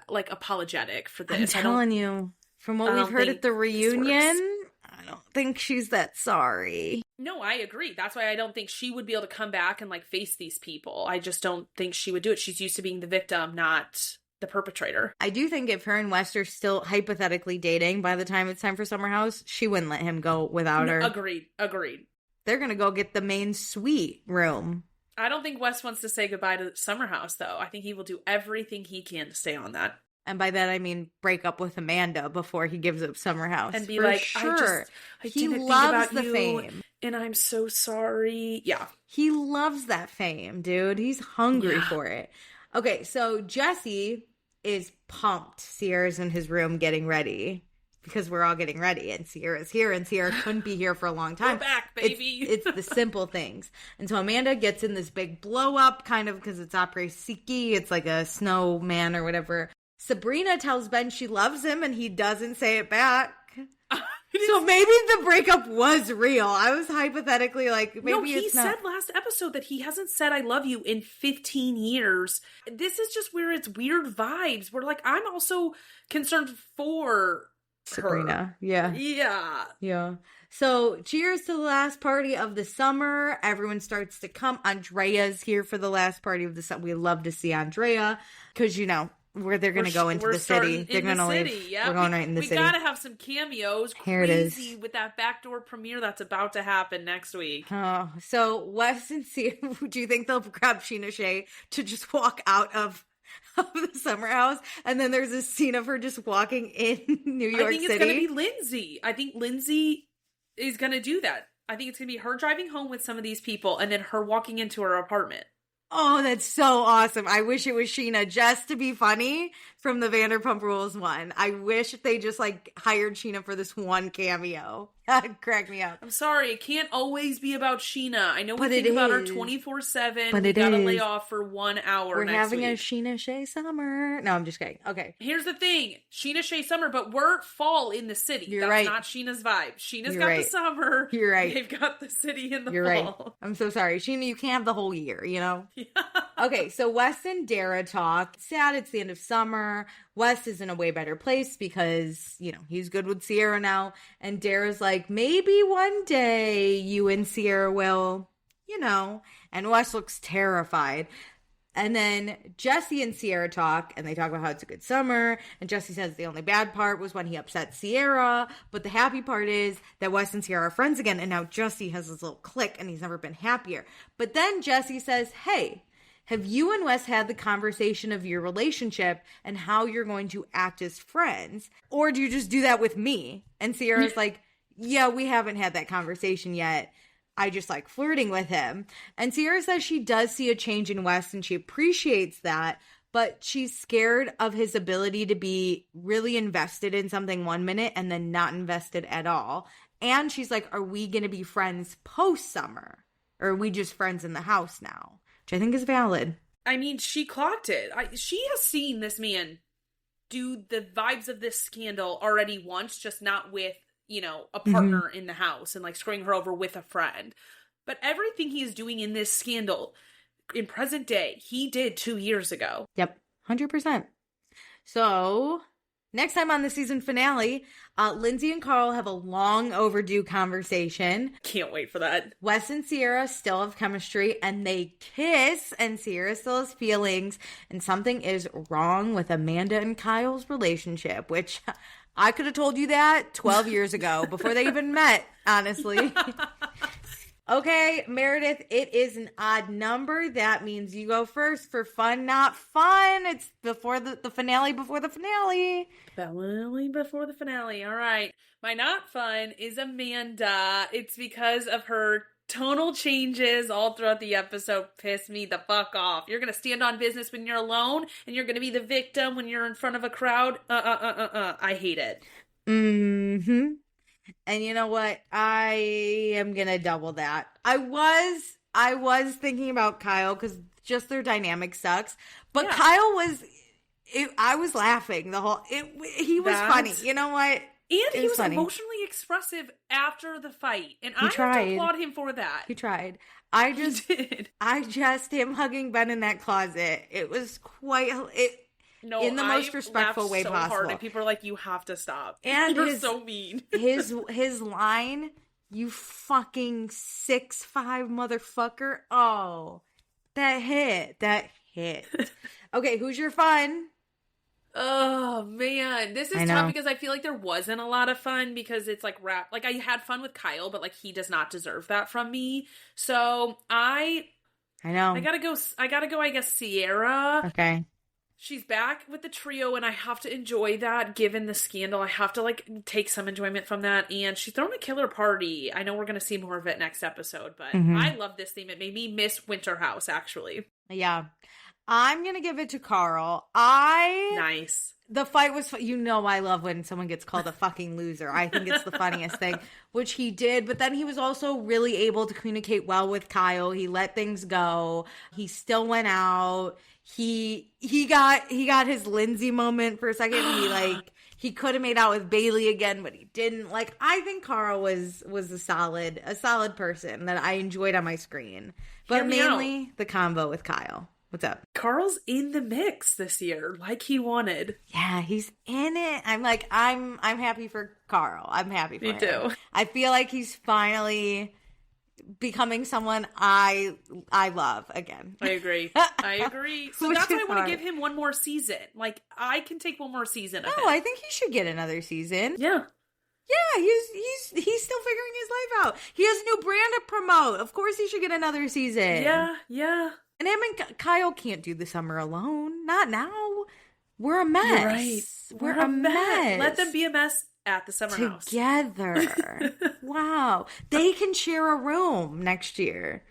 like, apologetic for this. I'm telling you, from what we've heard at the reunion, I don't think she's that sorry. No, I agree. That's why I don't think she would be able to come back and, like, face these people. I just don't think she would do it. She's used to being the victim, not the perpetrator. I do think if her and West are still hypothetically dating by the time it's time for Summer House, she wouldn't let him go without her. Agreed. They're going to go get the main suite room. I don't think Wes wants to say goodbye to Summer House, though. I think he will do everything he can to stay on that. And by that, I mean break up with Amanda before he gives up Summer House. And be like, sure. He loves the fame. And I'm so sorry. Yeah. He loves that fame, dude. He's hungry for it. Okay, so Jesse is pumped. Ciara's in his room getting ready because we're all getting ready and Ciara's here and Ciara couldn't be here for a long time. We're back, baby. It's the simple things. And so Amanda gets in this big blow up kind of because it's Après Siki. It's like a snowman or whatever. Sabrina tells Ben she loves him and he doesn't say it back. So maybe the breakup was real. I was hypothetically like, maybe no, it's not. He said last episode that he hasn't said I love you in 15 years. This is just where it's weird vibes. We're like, I'm also concerned for Sabrina. her. Yeah. Yeah. Yeah. So cheers to the last party of the summer. Everyone starts to come. Andrea's here for the last party of the summer. We love to see Andrea because, you know, where they're going to go into the city. They're going to leave. Yeah. We're going right in the city. We got to have some cameos. Here it is. Crazy with that backdoor premiere that's about to happen next week. Oh, so Wes and Ciara, do you think they'll grab Sheena Shea to just walk out of the summer house? And then there's a scene of her just walking in New York City. I think it's going to be Lindsay. I think Lindsay is going to do that. I think it's going to be her driving home with some of these people and then her walking into her apartment. Oh, that's so awesome. I wish it was Sheena just to be funny from the Vanderpump Rules one. I wish they just like hired Sheena for this one cameo. That'd crack me up. I'm sorry, it can't always be about Sheena. I know we But think it about her is. 24/7. But We it gotta is. lay off for 1 hour We're next having a week. Sheena Shea summer. No, I'm just kidding. Okay. Here's the thing. Sheena Shea summer, but we're fall in the city. You're That's right. not Sheena's vibe. Sheena's You're got right. the summer. You're right. They've got the city in the You're right. fall. I'm so sorry. Sheena, you can't have the whole year, you know? Yeah. Okay, so Wes and Dara talk. Sad it's the end of summer. Wes is in a way better place because, you know, he's good with Ciara now. And Dara's like, maybe one day you and Ciara will, you know. And Wes looks terrified. And then Jesse and Ciara talk, and they talk about how it's a good summer. And Jesse says the only bad part was when he upset Ciara. But the happy part is that Wes and Ciara are friends again. And now Jesse has this little click, and he's never been happier. But then Jesse says, hey, have you and Wes had the conversation of your relationship and how you're going to act as friends? Or do you just do that with me? And Ciara's like, yeah, we haven't had that conversation yet. I just like flirting with him. And Ciara says she does see a change in Wes and she appreciates that, but she's scared of his ability to be really invested in something 1 minute and then not invested at all. And she's like, are we going to be friends post-summer? Or are we just friends in the house now? Which I think is valid. I mean, she clocked it. She has seen this man do the vibes of this scandal already once, just not with, you know, a partner in the house and like screwing her over with a friend. But everything he is doing in this scandal in present day, he did 2 years ago. Yep, 100%. So, next time on the season finale, Lindsay and Carl have a long overdue conversation. Can't wait for that. Wes and Ciara still have chemistry and they kiss, and Ciara still has feelings, and something is wrong with Amanda and Kyle's relationship, which I could have told you that 12 years ago before they even met, honestly. Okay, Meredith, it is an odd number. That means you go first for fun, not fun. It's before the finale before the finale. Finale before the finale. All right. My not fun is Amanda. It's because of her tonal changes all throughout the episode. Piss me the fuck off. You're going to stand on business when you're alone, and you're going to be the victim when you're in front of a crowd. I hate it. Mm-hmm. And you know what? I am going to double that. I was thinking about Kyle because just their dynamic sucks. But yeah. Kyle was, I was laughing the whole, he was funny. You know what? And he was funny. Emotionally expressive after the fight. And I have to applaud him for that. He tried. Him hugging Ben in that closet. It was quite, in the most respectful way possible. Hard, and people are like, you have to stop. And you're so mean. his line, you fucking 6'5" motherfucker. Oh, that hit. Okay, who's your fun? Oh man, this is tough because I feel like there wasn't a lot of fun because it's like rap. Like I had fun with Kyle, but like he does not deserve that from me. So I know I gotta go. I guess Ciara. Okay. She's back with the trio, and I have to enjoy that given the scandal. I have to, like, take some enjoyment from that. And she's thrown a killer party. I know we're going to see more of it next episode, but I love this theme. It made me miss Winter House, actually. Yeah. I'm going to give it to Carl. Nice. The fight was, I love when someone gets called a fucking loser. I think it's the funniest thing, which he did. But then he was also really able to communicate well with Kyle. He let things go. He still went out. He got his Lindsay moment for a second. He could have made out with Bailey again, but he didn't. Like, I think Carl was a solid person that I enjoyed on my screen. But mainly the combo with Kyle. What's up? Carl's in the mix this year, like he wanted. Yeah, he's in it. I'm happy for Carl. I'm happy for him. Me too. I feel like he's finally becoming someone I love again. I agree. So that's why I want to give him one more season. Like, I can take one more season of him. I think he should get another season. Yeah. Yeah, he's still figuring his life out. He has a new brand to promote. Of course he should get another season. Yeah. And him and Kyle can't do the summer alone. Not now. We're a mess. You're right. We're a mess. Let them be a mess at the summer house. Together. Wow. They can share a room next year.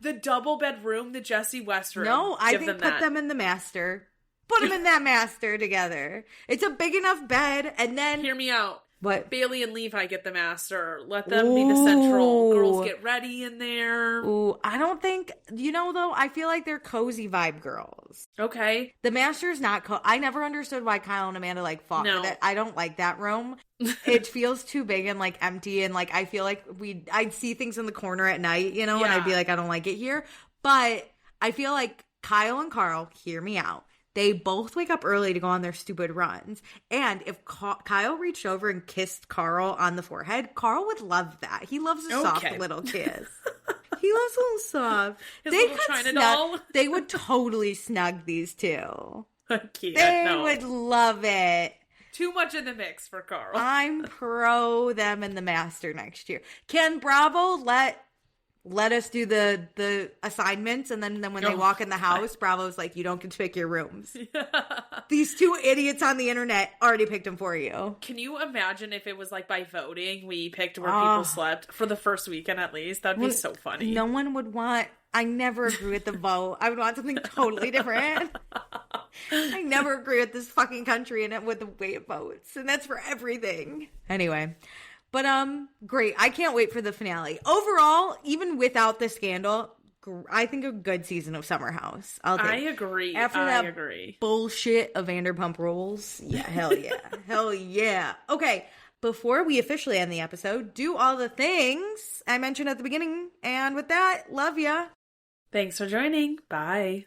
The double bed room, the Jesse West room. No, I think put them in the master. Put them in that master together. It's a big enough bed, and then... Hear me out. What? Bailey and Levi get the master. Let them be the central. Girls get ready in there. Ooh, I don't think... though, I feel like they're cozy vibe girls. Okay. The master's not... I never understood why Kyle and Amanda, fought for that. I don't like that room. It feels too big and, empty, and, I feel like I'd see things in the corner at night, and I'd be like, I don't like it here. But I feel like Kyle and Carl, hear me out. They both wake up early to go on their stupid runs. And if Kyle reached over and kissed Carl on the forehead, Carl would love that. He loves a soft little kiss. He loves a little soft. His little China doll. They would totally snug these two. They would love it. Too much in the mix for Carl. I'm pro them in the master next year. Can Bravo let us do the assignments, and then when they walk in the house, Bravo's like, you don't get to pick your rooms. Yeah. These two idiots on the internet already picked them for you. Can you imagine if it was by voting, we picked where people slept for the first weekend at least? That'd be so funny. No one would want... I never agree with the vote. I would want something totally different. I never agree with this fucking country and with the way it votes. And that's for everything. Anyway... But, great. I can't wait for the finale. Overall, even without the scandal, I think a good season of Summer House. I agree. After that bullshit of Vanderpump Rules. Yeah, hell yeah. Hell yeah. Okay, before we officially end the episode, do all the things I mentioned at the beginning. And with that, love ya. Thanks for joining. Bye.